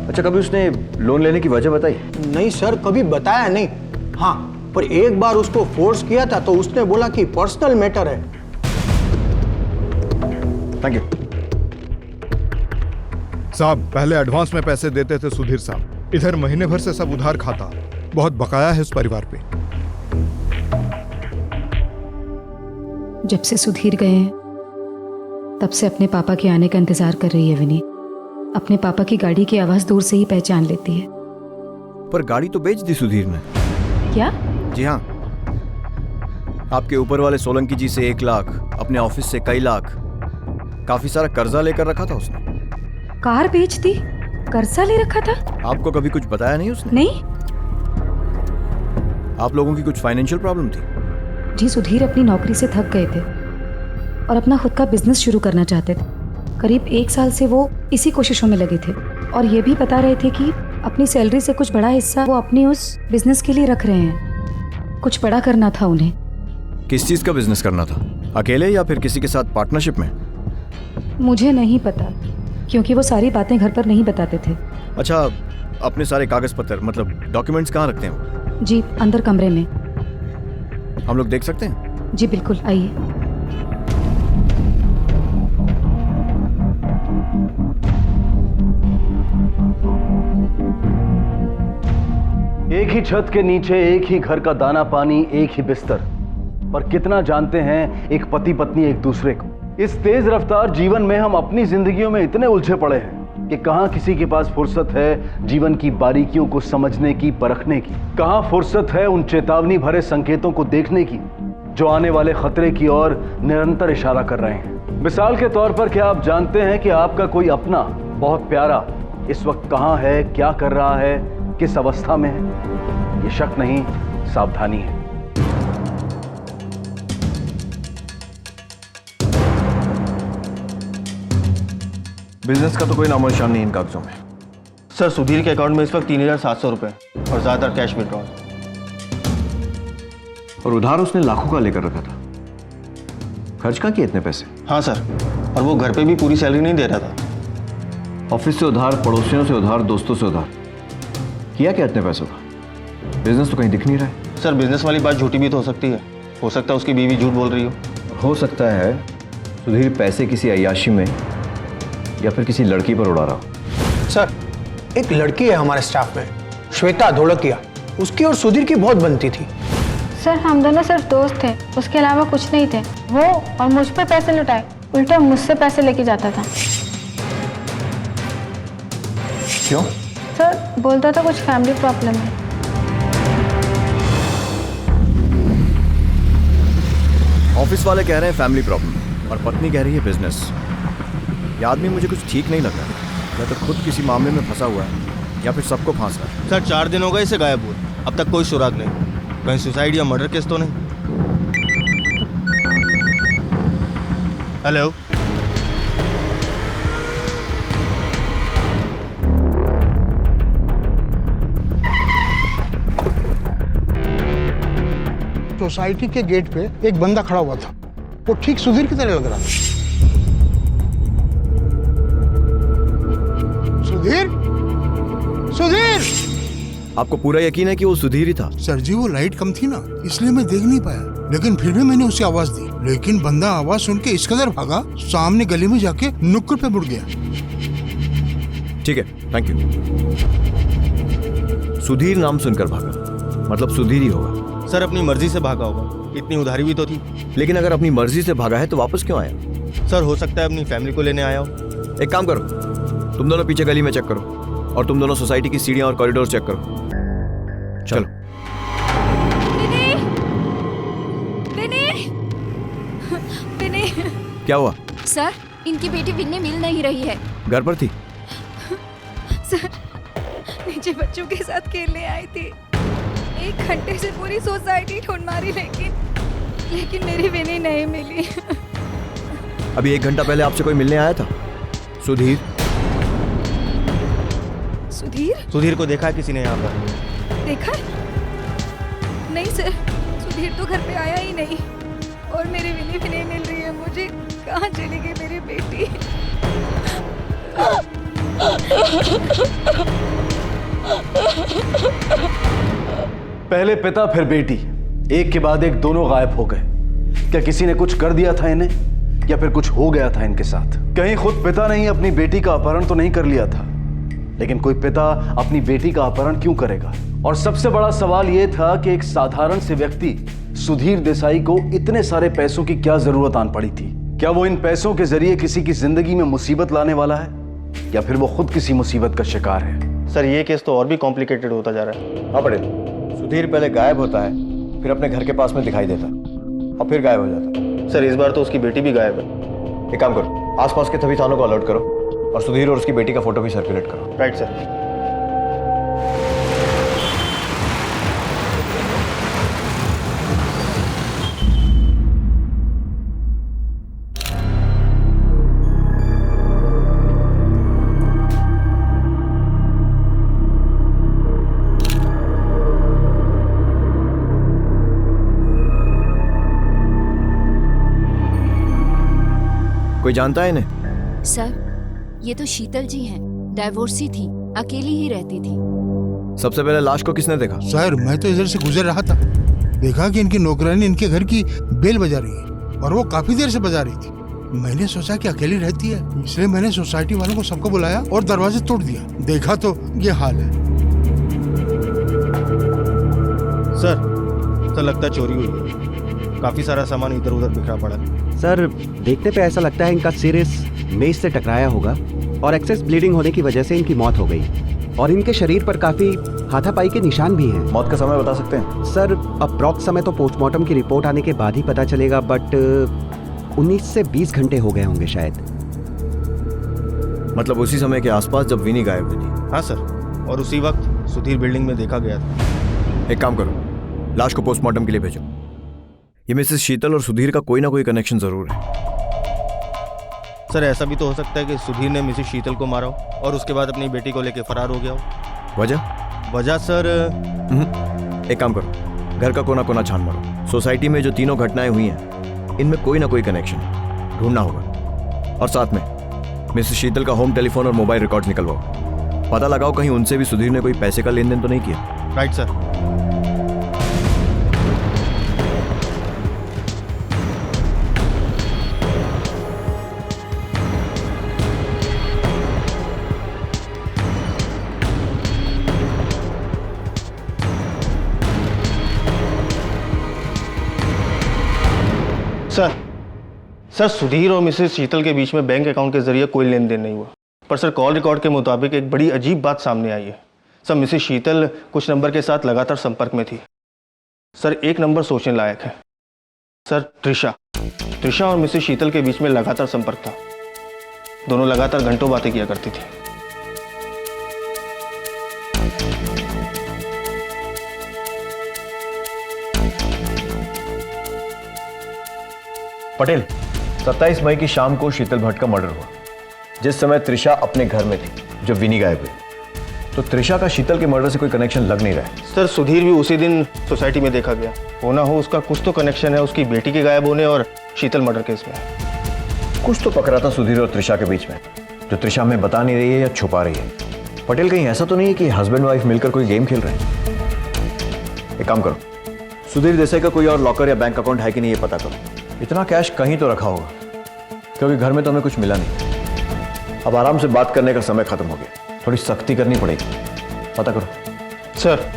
अच्छा, कभी उसने लोन लेने की वजह बताई? नहीं सर, कभी बताया नहीं। हाँ, पर एक बार उसको फोर्स किया था तो उसने बोला कि पर्सनल मैटर है। थैंक यू साहब। पहले एडवांस में पैसे देते थे सुधीर साहब, इधर महीने भर से सब उधार खाता। बहुत बकाया है उस परिवार पे। जब से सुधीर गए हैं तब से अपने पापा के आने का इंतजार कर रही है विनी। अपने पापा की गाड़ी की आवाज दूर से ही पहचान लेती है। पर गाड़ी तो बेच दी सुधीर ने। क्या? जी हाँ, आपके ऊपर वाले सोलंकी जी से 1 लाख, अपने ऑफिस से कई लाख, काफी सारा कर्जा लेकर रखा था उसने। कार बेच दी, कर्जा ले रखा था? आपको कभी कुछ बताया नहीं उसने? नहीं। आप लोगों की कुछ फाइनेंशियल प्रॉब्लम थी? जी, सुधीर अपनी नौकरी से थक गए थे और अपना खुद का बिजनेस शुरू करना चाहते थे। करीब 1 साल से वो इसी कोशिशों में लगे थे और ये भी बता रहे थे कि अपनी सैलरी से कुछ बड़ा हिस्सा वो अपनी उस बिजनेस के लिए रख रहे हैं। कुछ बड़ा करना था उन्हें। किस चीज का बिजनेस करना था? अकेले या फिर किसी के साथ पार्टनरशिप में? मुझे नहीं पता, क्योंकि वो सारी बातें घर पर नहीं बताते थे। अच्छा, अपने सारे कागज पत्र मतलब डॉक्यूमेंट्स कहाँ रखते हैं? जी, अंदर कमरे में। हम लोग देख सकते हैं? जी बिल्कुल, आइए। एक ही छत के नीचे एक ही घर का दाना पानी, एक ही बिस्तर, पर कितना जानते हैं एक पति पत्नी एक दूसरे को। इस तेज रफ्तार जीवन में हम अपनी जिंदगियों में इतने उलझे पड़े हैं कि कहां किसी के पास फुर्सत है जीवन की बारीकियों को समझने की, परखने की। कहां फुर्सत है उन चेतावनी भरे संकेतों को देखने की जो आने वाले खतरे की ओर निरंतर इशारा कर रहे हैं। मिसाल के तौर पर क्या आप जानते हैं कि आपका कोई अपना बहुत प्यारा इस वक्त कहां है, क्या कर रहा है, किस अवस्था में है? ये शक नहीं, सावधानी है। बिजनेस का तो कोई नामो निशान नहीं इन कागजों में। सर सुधीर के अकाउंट में इस वक्त 3,700 रुपए और ज़्यादातर कैश विड्रॉल। और उधार उसने लाखों का लेकर रखा था। खर्च का किए इतने पैसे? हाँ सर, और वो घर पे भी पूरी सैलरी नहीं दे रहा था। ऑफिस से उधार, पड़ोसियों से उधार, दोस्तों से उधार। किया क्या इतने पैसों का? बिजनेस तो कहीं दिख नहीं रहा है। सर बिजनेस वाली बात झूठी भी तो हो सकती है। हो सकता है उसकी बीवी झूठ बोल रही हो सकता है सुधीर पैसे किसी अय्याशी में या फिर किसी लड़की पर उड़ा रहा हो। सर एक लड़की है हमारे स्टाफ में, श्वेता धोलकिया, उसकी और सुधीर की बहुत बनती थी। सर हम दोनों सिर्फ दोस्त थे, उसके अलावा कुछ नहीं थे। वो और मुझ पर पैसे लुटाए, उल्टा मुझसे पैसे लेके जाता था। क्यों? सर बोलता था कुछ फैमिली प्रॉब्लम है। ऑफिस वाले कह रहे हैं फैमिली प्रॉब्लम और पत्नी कह रही है बिजनेस। ये आदमी मुझे कुछ ठीक नहीं लग रहा। या तो खुद किसी मामले में फंसा हुआ है या फिर सबको फांस रहा है। सर 4 दिन हो गए इसे गायब हुए, अब तक कोई सुराग नहीं। कहीं सुसाइड या मर्डर केस तो नहीं? हेलो, सोसाइटी के गेट पे एक बंदा खड़ा हुआ था, वो ठीक सुधीर की तरह लग रहा था। सुधीर, सुधीर! आपको पूरा यकीन है कि वो सुधीर ही था? सर जी वो लाइट कम थी ना, इसलिए मैं देख नहीं पाया, लेकिन फिर भी मैंने उसे आवाज दी। लेकिन बंदा आवाज सुन के इस कदर भागा, सामने गली में जाके नुक्कड़ पे मुड़ गया। ठीक है, थैंक यू। सुधीर नाम सुनकर भागा, मतलब सुधीर ही होगा। सर अपनी मर्जी से भागा होगा, इतनी उधारी भी तो थी। लेकिन अगर अपनी मर्जी से भागा है तो वापस क्यों आया? सर हो सकता है अपनी फैमिली को लेने आया हो। एक काम करो, तुम दोनों पीछे गली में चेक करो और तुम दोनों सोसाइटी की सीढ़ियां और कॉरिडोर चेक करो। चलो। विनी! क्या हुआ? सर इनकी बेटी विन्नी मिल नहीं रही है। घर पर थी? सर नीचे बच्चों के साथ खेलने आई थी। 1 घंटे से पूरी सोसाइटी ढूंढ मारी, लेकिन मेरी विनी नहीं मिली। अभी 1 घंटा पहले आपसे कोई मिलने आया था? सुधीर? सुधीर को देखा है किसी ने यहाँ पर? देखा? नहीं सर, सुधीर तो घर पे आया ही नहीं और मेरी विनी भी नहीं मिल रही है मुझे। कहाँ चली गई मेरी बेटी? पहले पिता फिर बेटी, एक के बाद एक दोनों गायब हो गए। क्या किसी ने कुछ कर दिया था इन्हें या फिर कुछ हो गया था इनके साथ? कहीं खुद पिता ने ही अपनी बेटी का अपहरण तो नहीं कर लिया था? लेकिन कोई पिता अपनी बेटी का अपहरण क्यों करेगा? और सबसे बड़ा सवाल यह था कि एक साधारण से व्यक्ति सुधीर देसाई को इतने सारे पैसों की क्या जरूरत आन पड़ी थी? क्या वो इन पैसों के जरिए किसी की जिंदगी में मुसीबत लाने वाला है या फिर वो खुद किसी मुसीबत का शिकार है? सर ये केस तो और भी कॉम्प्लिकेटेड होता जा रहा है। हाँ पटेल, सुधीर पहले गायब होता है, फिर अपने घर के पास में दिखाई देता और फिर गायब हो जाता। सर इस बार तो उसकी बेटी भी गायब है। एक काम करो, आसपास के सभी थानों को अलर्ट करो और सुधीर और उसकी बेटी का फोटो भी सर्कुलेट करो। Right sir. कोई जानता है इन्हें? सर ये तो शीतल जी हैं, डाइवोर्सी थी, अकेली ही रहती थी। सबसे पहले लाश को किसने देखा? सर मैं तो इधर से गुजर रहा था, देखा कि इनकी नौकरानी इनके घर की बेल बजा रही है और वो काफी देर से बजा रही थी। मैंने सोचा कि अकेली रहती है, इसलिए मैंने सोसाइटी वालों को सबको बुलाया और दरवाजे तोड़ दिया। देखा तो ये हाल है। सर लगता है चोरी हुई है, काफी सारा सामान इधर उधर बिखरा पड़ा है। सर देखने पे ऐसा लगता है इनका सिर इस मेज से टकराया होगा और एक्सेस ब्लीडिंग होने की वजह से इनकी मौत हो गई। और इनके शरीर पर काफी हाथापाई के निशान भी हैं। मौत का समय बता सकते हैं? सर अप्रॉक्स समय तो पोस्टमार्टम की रिपोर्ट आने के बाद ही पता चलेगा, बट 19 से 20 घंटे हो गए होंगे शायद। मतलब उसी समय के आसपास जब विनी गायब हुई थी? हाँ सर, और उसी वक्त सुधीर बिल्डिंग में देखा गया था। एक काम करो, लाश को पोस्टमार्टम के लिए भेजो। ये मिसेस शीतल और सुधीर का कोई ना कोई कनेक्शन जरूर है। सर ऐसा भी तो हो सकता है कि सुधीर ने मिसेस शीतल को मारा हो और उसके बाद अपनी बेटी को लेकर फरार हो गया हो। वजह सर एक काम करो, घर का कोना कोना छान मारो। सोसाइटी में जो तीनों घटनाएं हुई हैं इनमें कोई ना कोई कनेक्शन ढूंढना होगा। और साथ में मिसेस शीतल का होम टेलीफोन और मोबाइल रिकॉर्ड्स निकलवाओ। पता लगाओ कहीं उनसे भी सुधीर ने कोई पैसे का लेन देन तो नहीं किया। Right sir. सर सुधीर और मिसेस शीतल के बीच में बैंक अकाउंट के जरिए कोई लेन देन नहीं हुआ, पर सर कॉल रिकॉर्ड के मुताबिक एक बड़ी अजीब बात सामने आई है। सर मिसेस शीतल कुछ नंबर के साथ लगातार संपर्क में थी। सर एक नंबर सोचने लायक है सर, त्रिशा और मिसेस शीतल के बीच में लगातार संपर्क था। दोनों लगातार घंटों बातें किया करती थी। पटेल, 27 मई की शाम को शीतल भट्ट का मर्डर हुआ, जिस समय त्रिशा अपने घर में थी जब विनी गायब हुई। तो त्रिशा का शीतल के मर्डर से कोई कनेक्शन लग नहीं रहा है। सर सुधीर भी उसी दिन सोसाइटी में देखा गया। हो ना हो उसका कुछ तो कनेक्शन है उसकी बेटी के गायब होने और शीतल मर्डर केस में। कुछ तो पकड़ा था सुधीर और त्रिशा के बीच में, जो त्रिशा हमें बता नहीं रही है या छुपा रही है। पटेल, कहीं ऐसा तो नहीं है कि हस्बैंड वाइफ मिलकर कोई गेम खेल रहे हैं? एक काम करो, सुधीर देसाई का कोई और लॉकर या बैंक अकाउंट है कि नहीं ये पता करो। इतना कैश कहीं तो रखा होगा, क्योंकि घर में तो हमें कुछ मिला नहीं। अब आराम से बात करने का समय खत्म हो गया, थोड़ी सख्ती करनी पड़ेगी। पता करो। सर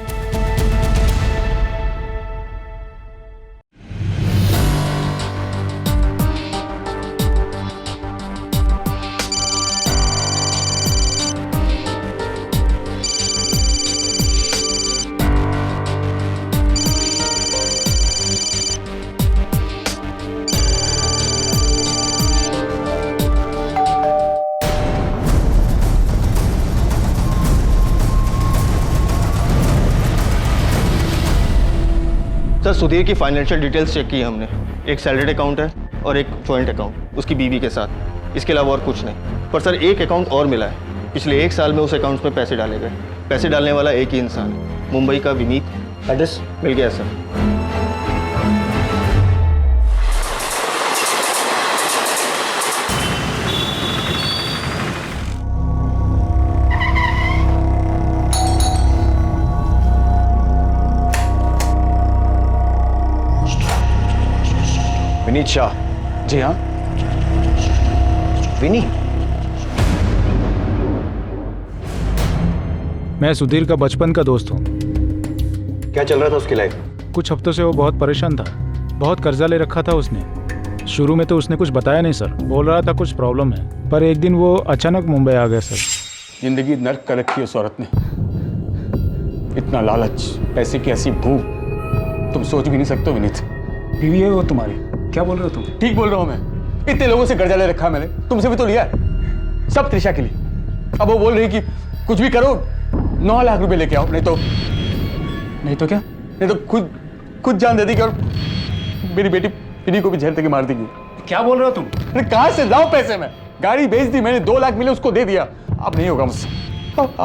सुधीर की फाइनेंशियल डिटेल्स चेक की हमने। एक सैलरी अकाउंट है और एक जॉइंट अकाउंट उसकी बीवी के साथ। इसके अलावा और कुछ नहीं। पर सर एक अकाउंट और मिला है। पिछले 1 साल में उस अकाउंट में पैसे डाले गए। पैसे डालने वाला एक ही इंसान, मुंबई का विनीत। एड्रेस मिल गया सर। विनीत शाह। जी हाँ। विनी? मैं सुधीर का बचपन का दोस्त हूँ। क्या चल रहा था उसकी लाइफ? कुछ हफ्तों से वो बहुत परेशान था। बहुत कर्जा ले रखा था उसने। शुरू में तो उसने कुछ बताया नहीं सर, बोल रहा था कुछ प्रॉब्लम है, पर एक दिन वो अचानक मुंबई आ गया सर। जिंदगी नर्क कर रखी है उस औरत ने। इतना लालच, पैसे की ऐसी भूख, तुम सोच भी नहीं सकते हो विनीत। बीवी है वो तुम्हारी? क्या बोल रहे हो तुम? ठीक बोल रहा हूँ मैं। इतने लोगों से कर्जा ले रखा है मैंने, तुमसे भी तो लिया है, सब त्रिशा के लिए। अब वो बोल रही कि कुछ भी करो 9 लाख रुपए लेके आओ, नहीं तो क्या? नहीं तो खुद जान दे देगी और मेरी बेटी पिनी को भी झेल के मार देगी। क्या बोल रहे हो तुम? कहां से लाऊं पैसे? मैं गाड़ी बेच दी मैंने, 2 लाख मिले उसको दे दिया। अब नहीं होगा मुझसे,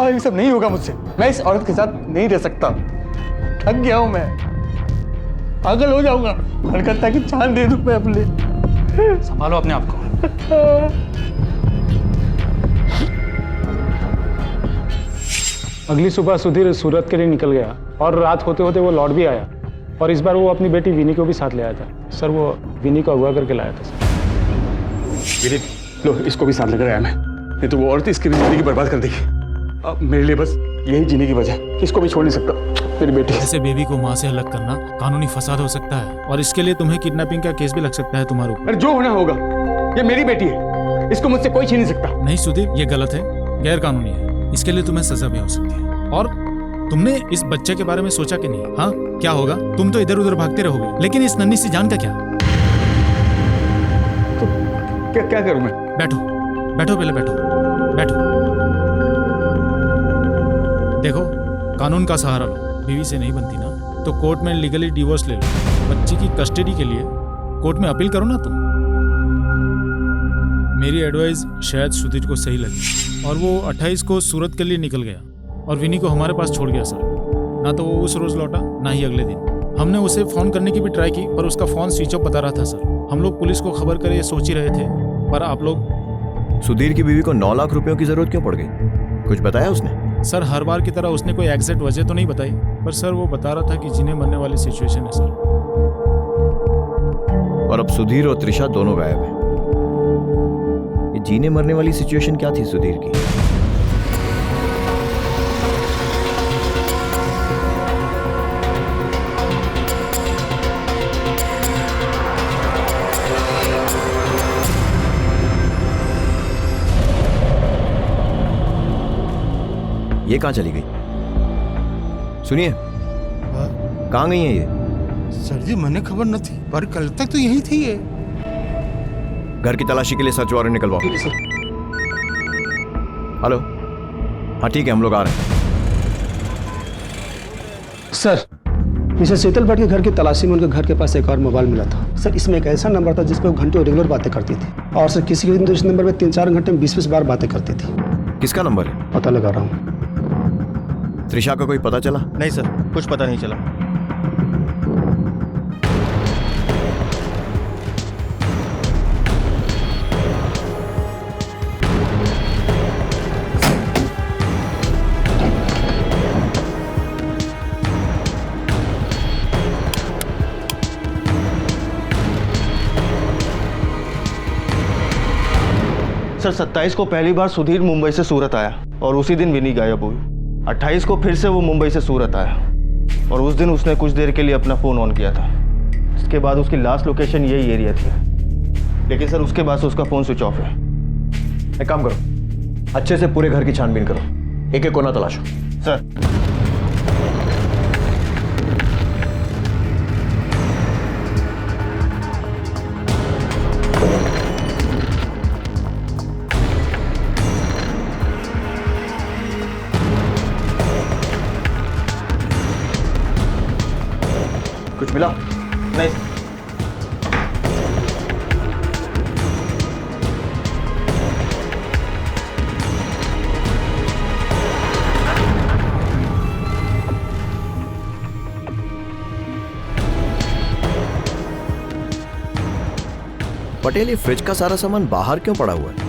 ये सब नहीं होगा मुझसे। मैं इस औरत के साथ नहीं रह सकता। थक गया हूं मैं, पागल हो जाऊंगा। कलकत्ता की जान दे दूं मैं अपने। संभालो अपने आप को। अगली सुबह सुधीर सूरत के लिए निकल गया और रात होते होते वो लौट भी आया। और इस बार वो अपनी बेटी विनी को भी साथ ले आया था सर। वो विनी को अगवा करके लाया था सर। विनीत, लो इसको भी साथ लेकर आया मैं, नहीं तो वो औरत इसकी जिंदगी बर्बाद कर देगी। अब मेरे लिए बस यही जीने की वजह, इसको भी छोड़ नहीं सकता। मेरी बेटी ऐसे बेबी को माँ से अलग करना कानूनी फसाद हो सकता है और इसके लिए तुम्हें किडनैपिंग का केस भी लग सकता है तुम्हारे ऊपर। जो होना होगा, ये मेरी बेटी है, इसको मुझसे कोई छीन नहीं सकता। नहीं सुधीर, ये गलत है, गैर कानूनी है। इसके लिए तुम्हें सजा भी हो सकती है। और तुमने इस बच्चे के बारे में सोचा कि नहीं? हाँ, क्या होगा? तुम तो इधर उधर भागते रहोगे, लेकिन इस नन्ही सी जान का क्या? तो क्या करूं मैं? बैठो बैठो, पहले बैठो बैठो। देखो, कानून का सहारा लो। बीवी से नहीं बनती ना तो कोर्ट में लीगली डिवोर्स ले लो। बच्ची की कस्टडी के लिए कोर्ट में अपील करो ना तुम। मेरी एडवाइस शायद सुधीर को सही लगी और वो 28 को सूरत के लिए निकल गया और विनी को हमारे पास छोड़ गया सर। ना तो वो उस रोज लौटा, ना ही अगले दिन। हमने उसे फोन करने की भी ट्राई की पर उसका फोन स्विच ऑफ बता रहा था सर। हम लोग पुलिस को खबर करे सोच ही रहे थे, पर आप लोग। सुधीर की बीवी को 9 लाख रुपयों की जरूरत क्यों पड़ गई? कुछ बताया उसने? सर, हर बार की तरह उसने कोई एग्जैक्ट वजह तो नहीं बताई, पर सर वो बता रहा था कि जीने मरने वाली सिचुएशन है सर। और अब सुधीर और त्रिशा दोनों गायब हैं। ये जीने मरने वाली सिचुएशन क्या थी सुधीर की? ये कहां चली गई? सुनिए, कहां गई है ये? सर जी, मैंने खबर न थी, पर कल तक तो यही थी ये। घर की तलाशी के लिए सर्च वारंट निकलवाओ। हेलो, हाँ ठीक है, हम लोग आ रहे हैं। सर, मिसेस शीतल भट्ट के घर की तलाशी में उनके घर के पास एक और मोबाइल मिला था। सर, इसमें एक ऐसा नंबर था जिस पर वो घंटों रेगुलर बातें करती थी और सर किसी दिन तो इस नंबर पे 3-4 घंटे में 20-20 बार बातें करती थी। किसका नंबर है? पता लगा रहा हूँ। त्रिशा का कोई पता चला? नहीं सर, कुछ पता नहीं चला। सर, 27 को पहली बार सुधीर मुंबई से सूरत आया और उसी दिन विनी गायब हुई। 28 को फिर से वो मुंबई से सूरत आया और उस दिन उसने कुछ देर के लिए अपना फ़ोन ऑन किया था। इसके बाद उसकी लास्ट लोकेशन यही एरिया थी, लेकिन सर उसके बाद से उसका फ़ोन स्विच ऑफ है। एक काम करो, अच्छे से पूरे घर की छानबीन करो, एक एक कोना तलाशो। सर। कुछ मिला? नहीं। पटेल, ये फ्रिज का सारा सामान बाहर क्यों पड़ा हुआ है?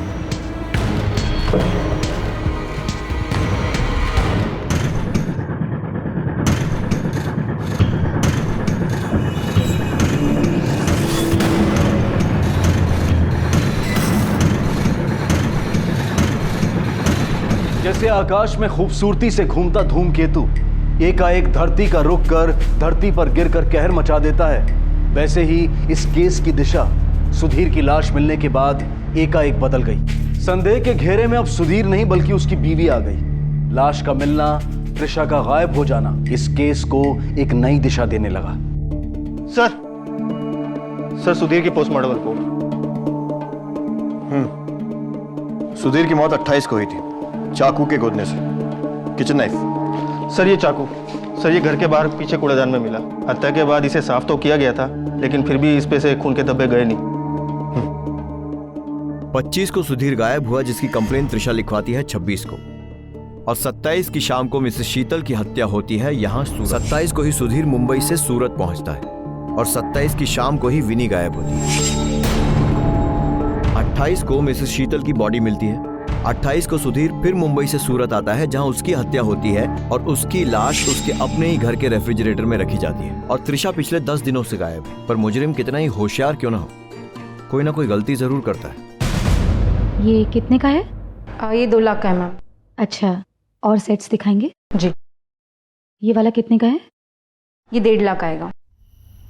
जैसे आकाश में खूबसूरती से घूमता धूमकेतु एकाएक धरती का रुख कर धरती पर गिरकर कहर मचा देता है, वैसे ही इस केस की दिशा सुधीर की लाश मिलने के बाद एकाएक बदल गई। संदेह के घेरे में अब सुधीर नहीं बल्कि उसकी बीवी आ गई। लाश का मिलना, त्रिशा का गायब हो जाना इस केस को एक नई दिशा देने लगा। सर, सुधीर की पोस्टमार्टम रिपोर्ट। सुधीर की मौत 28 को हुई थी, चाकू के गोदने से। Kitchen knife. सर, ये चाकू सर ये घर के बाहर पीछे कूड़ेदान में मिला। हत्या के बाद इसे साफ तो किया गया था, लेकिन फिर भी इस पे से खून के धब्बे गए नहीं। 25 को सुधीर गायब हुआ, जिसकी कंप्लेन त्रिशा लिखवाती है 26 को, और 27 की शाम को मिसेस शीतल की हत्या होती है यहाँ सूरत। 27 को ही सुधीर मुंबई से सूरत पहुंचता है और 27 की शाम को ही विनी गायब होती है। 28 को मिसेस शीतल की बॉडी मिलती है। 28 को सुधीर फिर मुंबई से सूरत आता है जहां उसकी हत्या होती है और उसकी लाश उसके अपने ही घर के रेफ्रिजरेटर में रखी जाती है। और त्रिशा पिछले 10 दिनों से गायब है, पर मुजरिम कितना ही होशियार क्यों ना हो, कोई ना कोई गलती जरूर करता है। ये कितने का है? ये 2 लाख का है मैम। अच्छा, और सेट्स दिखाएंगे? जी। ये वाला कितने का है? ये 1.5 लाख आएगा।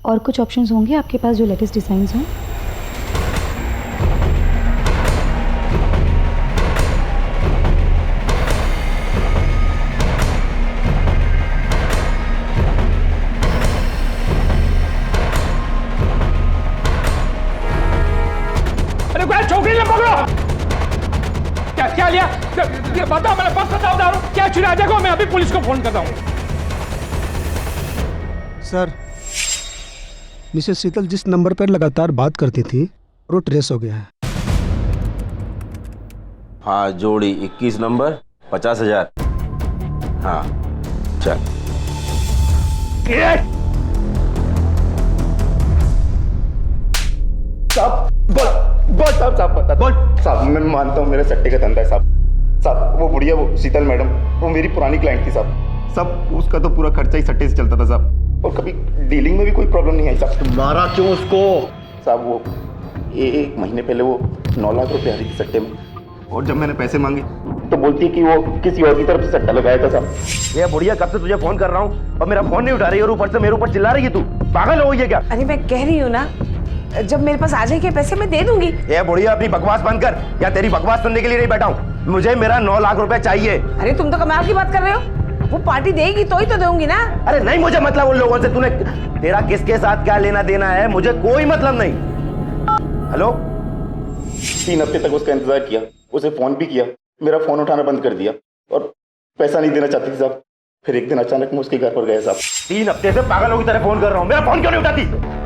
और कुछ ऑप्शंस होंगे आपके पास जो लेटेस्ट डिजाइन्स हों? एक्चुअली आ जाओ, मैं अभी पुलिस को फोन करता हूँ। सर, मिसेस शीतल जिस नंबर पर लगातार बात करती थी वो ट्रेस हो गया है। हाँ, जोड़ी 21 नंबर 50,000। हाँ चल। साहब बोल साहब बता बोल साहब। मैं मानता हूँ मेरा सट्टे का धंधा है साहब। वो बुढ़िया, वो शीतल मैडम, वो मेरी पुरानी क्लाइंट थी साहब। उसका तो पूरा खर्चा ही सट्टे से चलता था साहब, और कभी डीलिंग में भी कोई प्रॉब्लम नहीं आई साहब। मारा क्यों उसको? साहब वो एक महीने पहले वो 9 लाख रुपए आ रही थी सट्टे में, और जब मैंने पैसे मांगे तो बोलती है कि वो किसी और की तरफ से सट्टा लगाया था साहब। ये बुढ़िया कब से तुझे फोन कर रहा हूँ और मेरा फोन नहीं उठा रही, और ऊपर से मेरे ऊपर चिल्ला रही है। तू पागल हो गई है क्या? अरे मैं कह रही हूँ ना, जब मेरे पास आ जाएंगे पैसे मैं दे दूंगी। ये बुढ़िया अपनी बकवास बंद कर, या तेरी बकवास सुनने के लिए नहीं बैठा हूँ। मुझे मेरा 9 लाख रुपए चाहिए। अरे तुम तो कमाल की बात कर रहे हो, वो पार्टी देगी तो ही तो दूंगी ना। अरे नहीं, मुझे मतलब उन लोगों से। तूने, तेरा किसके साथ क्या लेना देना है, मुझे कोई मतलब नहीं। हेलो? 3 हफ्ते तक उसका इंतजार किया, उसे फोन भी किया, मेरा फोन उठाना बंद कर दिया, और पैसा नहीं देना चाहती थी साहब। फिर एक दिन अचानक मैं उसके घर पर गया साहब। 3 हफ्ते से पागलों की तरह फोन कर रहा हूँ, मेरा फोन क्यों नहीं उठाती?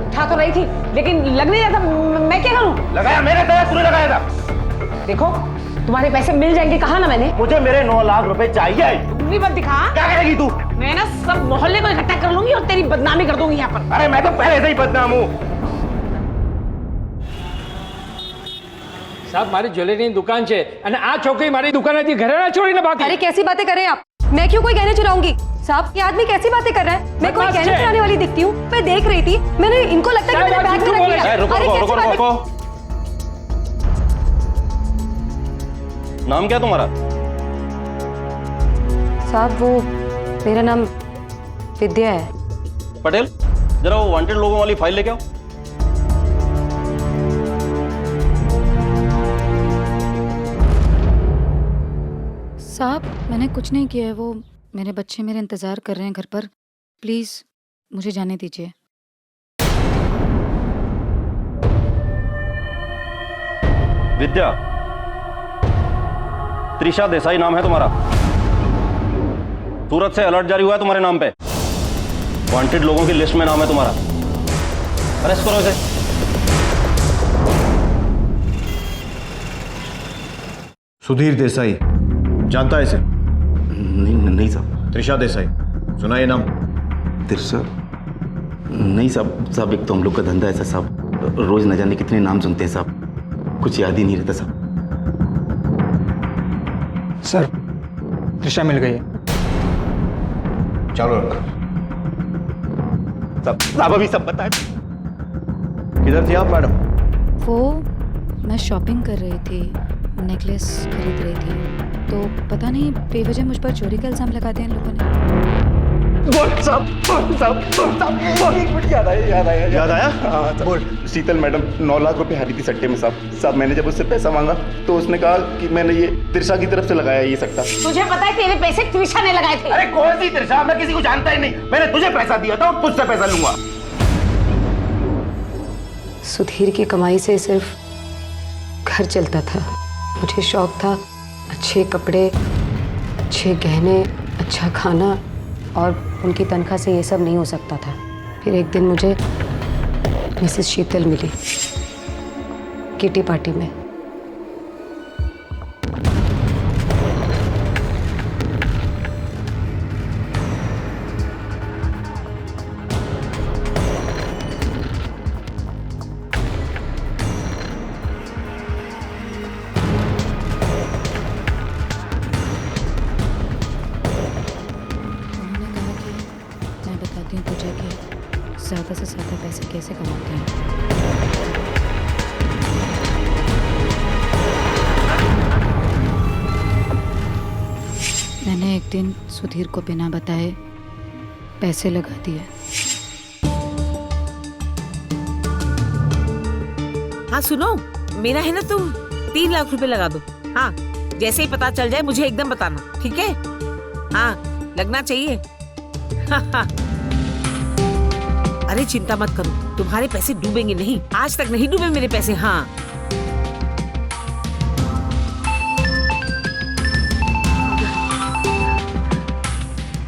उठा तो रही थी, लेकिन लग नहीं रहा था। मैं क्या करूँ? लगाया मेरे तरह, तूने लगाया था। देखो तुम्हारे पैसे मिल जाएंगे, कहा ना मैंने। मुझे मेरे 9 लाख रुपए चाहिए। तुम मत दिखा। क्या करेगी तू? मैं ना सब मोहल्ले को इकट्ठा कर लूंगी और तेरी बदनामी कर दूंगी यहाँ पर। अरे मैं तो पहले से ही बदनाम हूँ। સાહેબ મારી જ્વેલરીની દુકાન છે અને આ છોકરી મારી દુકાનેથી ઘરે ના છોડીને ભાગી। अरे कैसी बातें कर रहे हैं आप? मैं क्यों कोई गहने चुराऊंगी? साहब, ये आदमी कैसी बातें कर रहा है? मैं कोई बदमाश गहने है। चुराने वाली दिखती हूँ? मैं देख रही थी, मैंने इनको लगता है कि मेरे बैग में रख लिया। रुको अरे रुको कैसी रुको बातें- रुको। नाम क्या तुम्हारा? साहब वो मेरा नाम विद्या है। पटेल, जरा वो वांटेड लोगों वाली फाइल लेके आओ। साहब मैंने कुछ नहीं किया है, वो मेरे बच्चे मेरे इंतज़ार कर रहे हैं घर पर। प्लीज़ मुझे जाने दीजिए। विद्या, त्रिशा देसाई नाम है तुम्हारा। सूरत से अलर्ट जारी हुआ है तुम्हारे नाम पे। वांटेड लोगों की लिस्ट में नाम है तुम्हारा। अरेस्ट करो इसे। सुधीर देसाई, जानता है इसे? नहीं साहब। त्रिशा देसाई, सुना ये नाम? त्रिशा? नहीं साहब, एक तो हम लोग का धंधा ऐसा साहब, रोज न जाने कितने नाम सुनते हैं साहब, कुछ याद ही नहीं रहता साहब। सर, त्रिशा मिल गई है। चलो रख। साहब अभी सब बताए। किधर थी आप मैडम? वो मैं शॉपिंग कर रही थी, नेकलेस खरीद रही थी, तो पता नहीं बेवजह मुझ पर चोरी का इल्ज़ाम लगा दिया इन लोगों ने। याद आया? हाँ बोल। शीतल मैडम 9 लाख रुपए हारी थी सट्टे में साहब। मैंने जब उससे पैसा मांगा तो उसने कहा कि मैंने ये त्रिशा की तरफ से लगाया ये सट्टा। तुझे पता है तेरे पैसे त्रिशा ने लगाए थे? अरे कौन सी त्रिशा? मैं किसी को जानता ही नहीं। मैंने तुझे पैसा दिया था और तुझसे पैसा लूंगा। सुधीर की कमाई से सिर्फ घर चलता था। मुझे शौक था अच्छे कपड़े, अच्छे गहने, अच्छा खाना, और उनकी तनख्वाह से ये सब नहीं हो सकता था। फिर एक दिन मुझे मिसेस शीतल मिली किटी पार्टी में। ज़्यादा से ज़्यादा पैसे कैसे कमाते हैं। मैंने एक दिन सुधीर को बिना बताए पैसे लगा दिए। हाँ सुनो, मेरा है ना, तुम 3 लाख रुपए लगा दो। हाँ, जैसे ही पता चल जाए मुझे एकदम बताना, ठीक है? हाँ, लगना चाहिए। हाँ। अरे चिंता मत करो, तुम्हारे पैसे डूबेंगे नहीं। आज तक नहीं डूबे मेरे पैसे। हाँ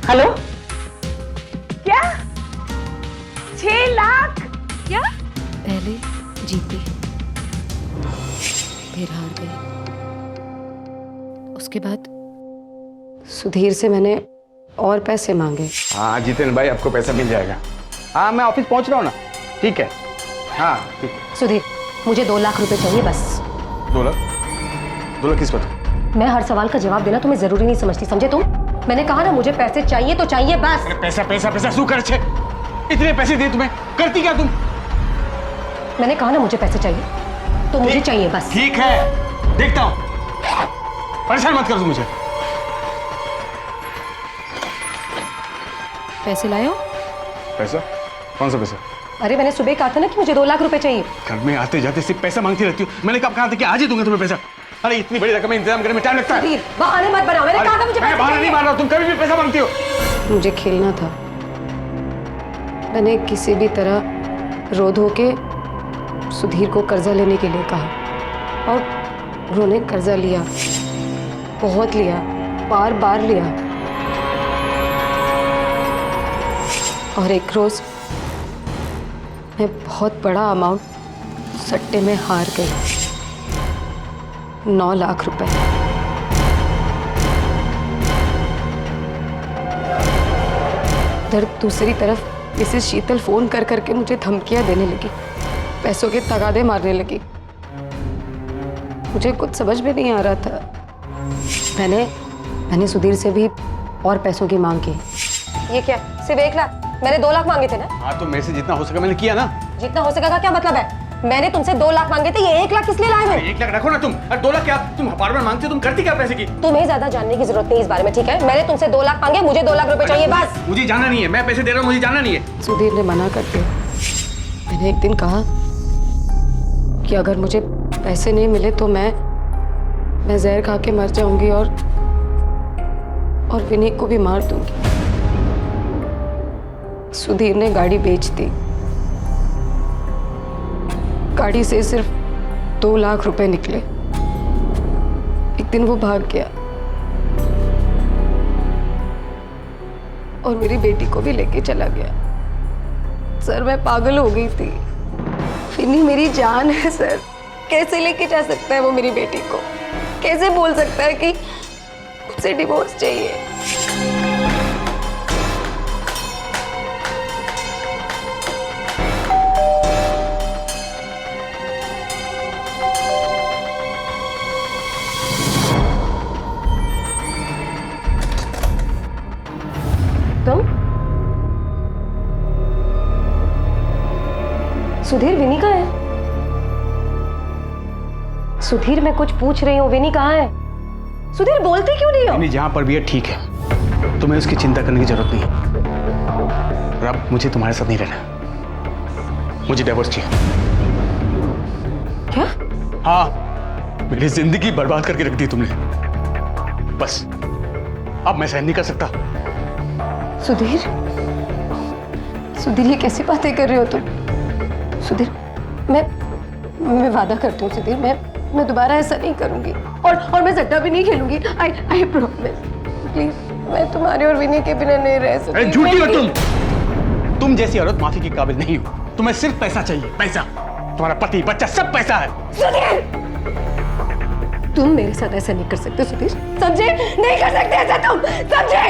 हेलो, क्या 6 लाख? क्या? पहले जीती, फिर हार गई, उसके बाद सुधीर से मैंने और पैसे मांगे। हाँ जितेन भाई, आपको पैसा मिल जाएगा। हाँ मैं ऑफिस पहुंच रहा हूँ ना। ठीक है, हाँ ठीक है। सुधीर, मुझे 2 लाख रुपए चाहिए बस। 2 लाख? 2 लाख किस पर? मैं हर सवाल का जवाब देना तुम्हें जरूरी नहीं समझती, समझे तुम? मैंने कहा ना मुझे पैसे चाहिए तो चाहिए बस। अरे पैसा पैसा पैसा शू कर छे? इतने पैसे दिए तुम्हें, करती क्या तुम? मैंने कहा ना मुझे पैसे चाहिए तो मुझे चाहिए बस। ठीक है, देखता हूँ, परेशान मत कर तुम मुझे। पैसे लाए हो? पैसा? कौन सा पैसा? अरे मैंने सुबह कहा था ना कि मुझे 2 लाख रुपए चाहिए। घर में आते जाते सिर्फ पैसा मांगती रहती हूँ। मैंने कब कहा था कि आज ही दूंगा तुम्हें पैसा? अरे इतनी बड़ी रकम इंतजाम करने में टाइम लगता है। बहाने मत बनाओ, मैंने कहा था मुझे मैं बहाना नहीं मार रहा, तुम कभी भी पैसा मांगती हो। मुझे खेलना था, मैंने किसी भी तरह रो धो के सुधीर को कर्जा लेने के लिए कहा और उन्होंने कर्जा लिया, बहुत लिया, बार बार लिया। और एक रोज मैं बहुत बड़ा अमाउंट सट्टे में हार गई, 9 लाख रुपए। इधर दूसरी तरफ मिसेस शीतल फोन कर करके मुझे धमकियां देने लगी, पैसों के तगादे मारने लगी। मुझे कुछ समझ में नहीं आ रहा था। मैंने सुधीर से भी और पैसों की मांग की। ये क्या, सिर्फ 1 लाख? मैंने 2 लाख मांगे थे ना। हाँ तो मेरे से जितना हो सका मैंने किया ना। जितना हो सकेगा क्या मतलब है? मैंने तुमसे 2 लाख मांगे थे, ये 1 लाख किस लिए लाए हो? 1 लाख रखो ना तुम। अरे 2 लाख क्या, तुम बार बार मांगती हो, तुम करती क्या पैसे की? तुम्हें ज्यादा जानने की जरूरत नहीं इस बारे में, ठीक है? मैंने तुमसे 2 लाख मांगे, मुझे 2 लाख रुपए चाहिए बस। मुझे जाना नहीं है, मैं पैसे दे रहा हूँ, मुझे जाना नहीं है। सुधीर ने मना कर दिया। मैंने एक दिन कहा कि अगर मुझे पैसे नहीं मिले तो मैं जहर खा के मर जाऊंगी और विनी को भी मार दूंगी। सुधीर ने गाड़ी बेच दी, गाड़ी से सिर्फ 2 लाख रुपए निकले। एक दिन वो भाग गया और मेरी बेटी को भी लेके चला गया। सर मैं पागल हो गई थी। विनी मेरी जान है सर, कैसे लेके जा सकता है वो मेरी बेटी को? कैसे बोल सकता है कि मुझसे डिवोर्स चाहिए? तुम? सुधीर, विनी कहाँ है? सुधीर मैं कुछ पूछ रही हूँ, विनी कहाँ है? सुधीर बोलते क्यों नहीं हो? विनी जहाँ पर भी है ठीक है, तुम्हें उसकी चिंता करने की जरूरत नहीं है। और अब मुझे तुम्हारे साथ नहीं रहना, मुझे डिवोर्स चाहिए। क्या? हाँ, मेरी जिंदगी बर्बाद करके रख दी तुमने, बस अब मैं सहन नहीं कर सकता। सुधीर, सुधीर ये कैसी बातें कर रहे हो तुम? सुधीर मैं वादा करती हूँ सुधीर, मैं दोबारा ऐसा नहीं करूंगी और मैं सट्टा भी नहीं खेलूंगी। I promise. प्लीज, मैं तुम्हारे और विनी के बिना नहीं रह सकती। अरे झूठी हो तुम जैसी औरत माफी के काबिल नहीं हो। तुम्हें सिर्फ पैसा चाहिए, पैसा। तुम्हारा पति बच्चा सब पैसा है। सुधीर, तुम मेरे साथ ऐसा नहीं कर सकते सुधीर, समझे? नहीं कर सकते ऐसा तुम, समझे?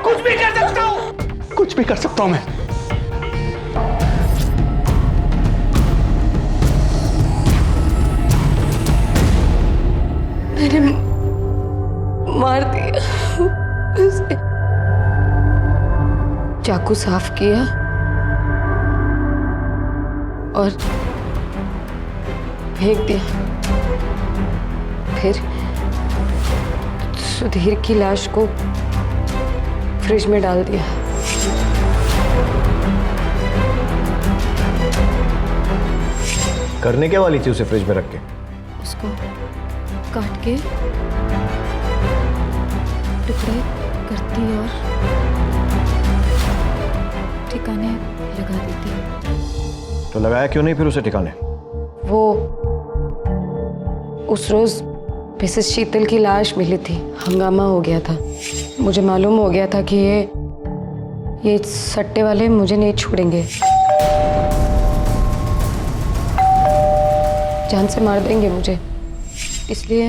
कुछ भी कर सकता हूँ, कुछ भी कर सकता हूँ मैं। मैंने मार दिया उसे, चाकू साफ किया और फेंक दिया। फिर सुधीर की लाश को फ्रिज में डाल दिया। करने क्या वाली थी उसे फ्रिज में रख के? उसको काट के टुकड़े करती और ठिकाने लगा देती। तो लगाया क्यों नहीं फिर उसे ठिकाने? वो उस रोज मिसेस शीतल की लाश मिली थी, हंगामा हो गया था। मुझे मालूम हो गया था कि ये ये सट्टे वाले मुझे नहीं छोड़ेंगे, जान से मार देंगे मुझे। इसलिए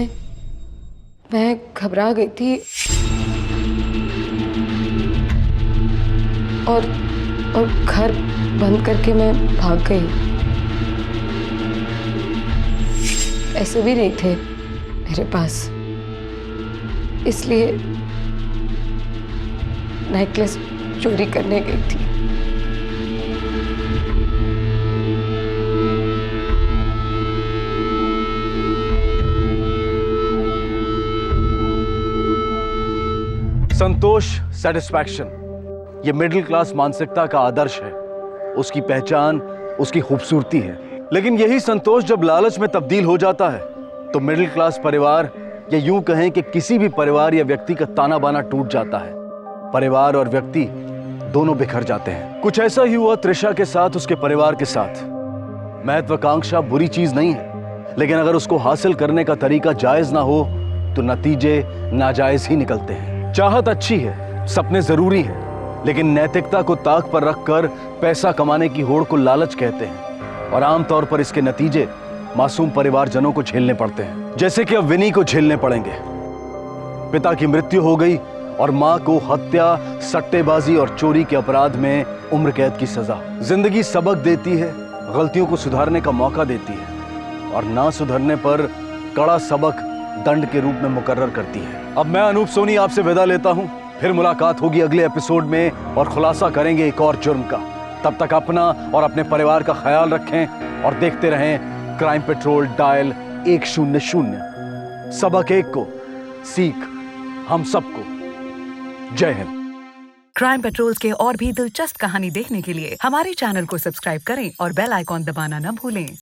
मैं घबरा गई थी और घर बंद करके मैं भाग गई। पैसे भी नहीं थे मेरे पास, इसलिए नेकलेस चोरी करने गई थी। संतोष, सेटिस्फैक्शन, ये मिडिल क्लास मानसिकता का आदर्श है। उसकी पहचान उसकी खूबसूरती है। लेकिन यही संतोष जब लालच में तब्दील हो जाता है तो मिडिल क्लास परिवार, या यूं कहें कि किसी भी परिवार या व्यक्ति का ताना बाना टूट जाता है। परिवार और व्यक्ति दोनों बिखर जाते हैं। कुछ ऐसा ही हुआ त्रिशा के साथ, उसके परिवार के साथ। महत्वाकांक्षा बुरी चीज नहीं है, लेकिन अगर उसको हासिल करने का तरीका जायज ना हो तो नतीजे नाजायज ही निकलते हैं। चाहत अच्छी है, सपने जरूरी हैं, लेकिन नैतिकता को ताक पर रखकर पैसा कमाने की होड़ को लालच कहते हैं, और आमतौर पर इसके नतीजे मासूम परिवारजनों को झेलने पड़ते हैं, जैसे कि अब विनी को झेलने पड़ेंगे। पिता की मृत्यु हो गई और मां को हत्या, सट्टेबाजी और चोरी के अपराध में उम्र कैद की सजा। जिंदगी सबक देती है, गलतियों को सुधारने का मौका देती है, और ना सुधरने पर कड़ा सबक दंड के रूप में मुकर्रर करती है। अब मैं अनूप सोनी आपसे विदा लेता हूं। फिर मुलाकात होगी अगले एपिसोड में और खुलासा करेंगे एक और जुर्म का। तब तक अपना और अपने परिवार का ख्याल रखें और देखते रहें क्राइम पेट्रोल डायल 100। सबक एक को, सीख हम सबको। जय हिंद। क्राइम पेट्रोल्स के और भी दिलचस्प कहानी देखने के लिए हमारे चैनल को सब्सक्राइब करें और बेल आइकॉन दबाना न भूलें।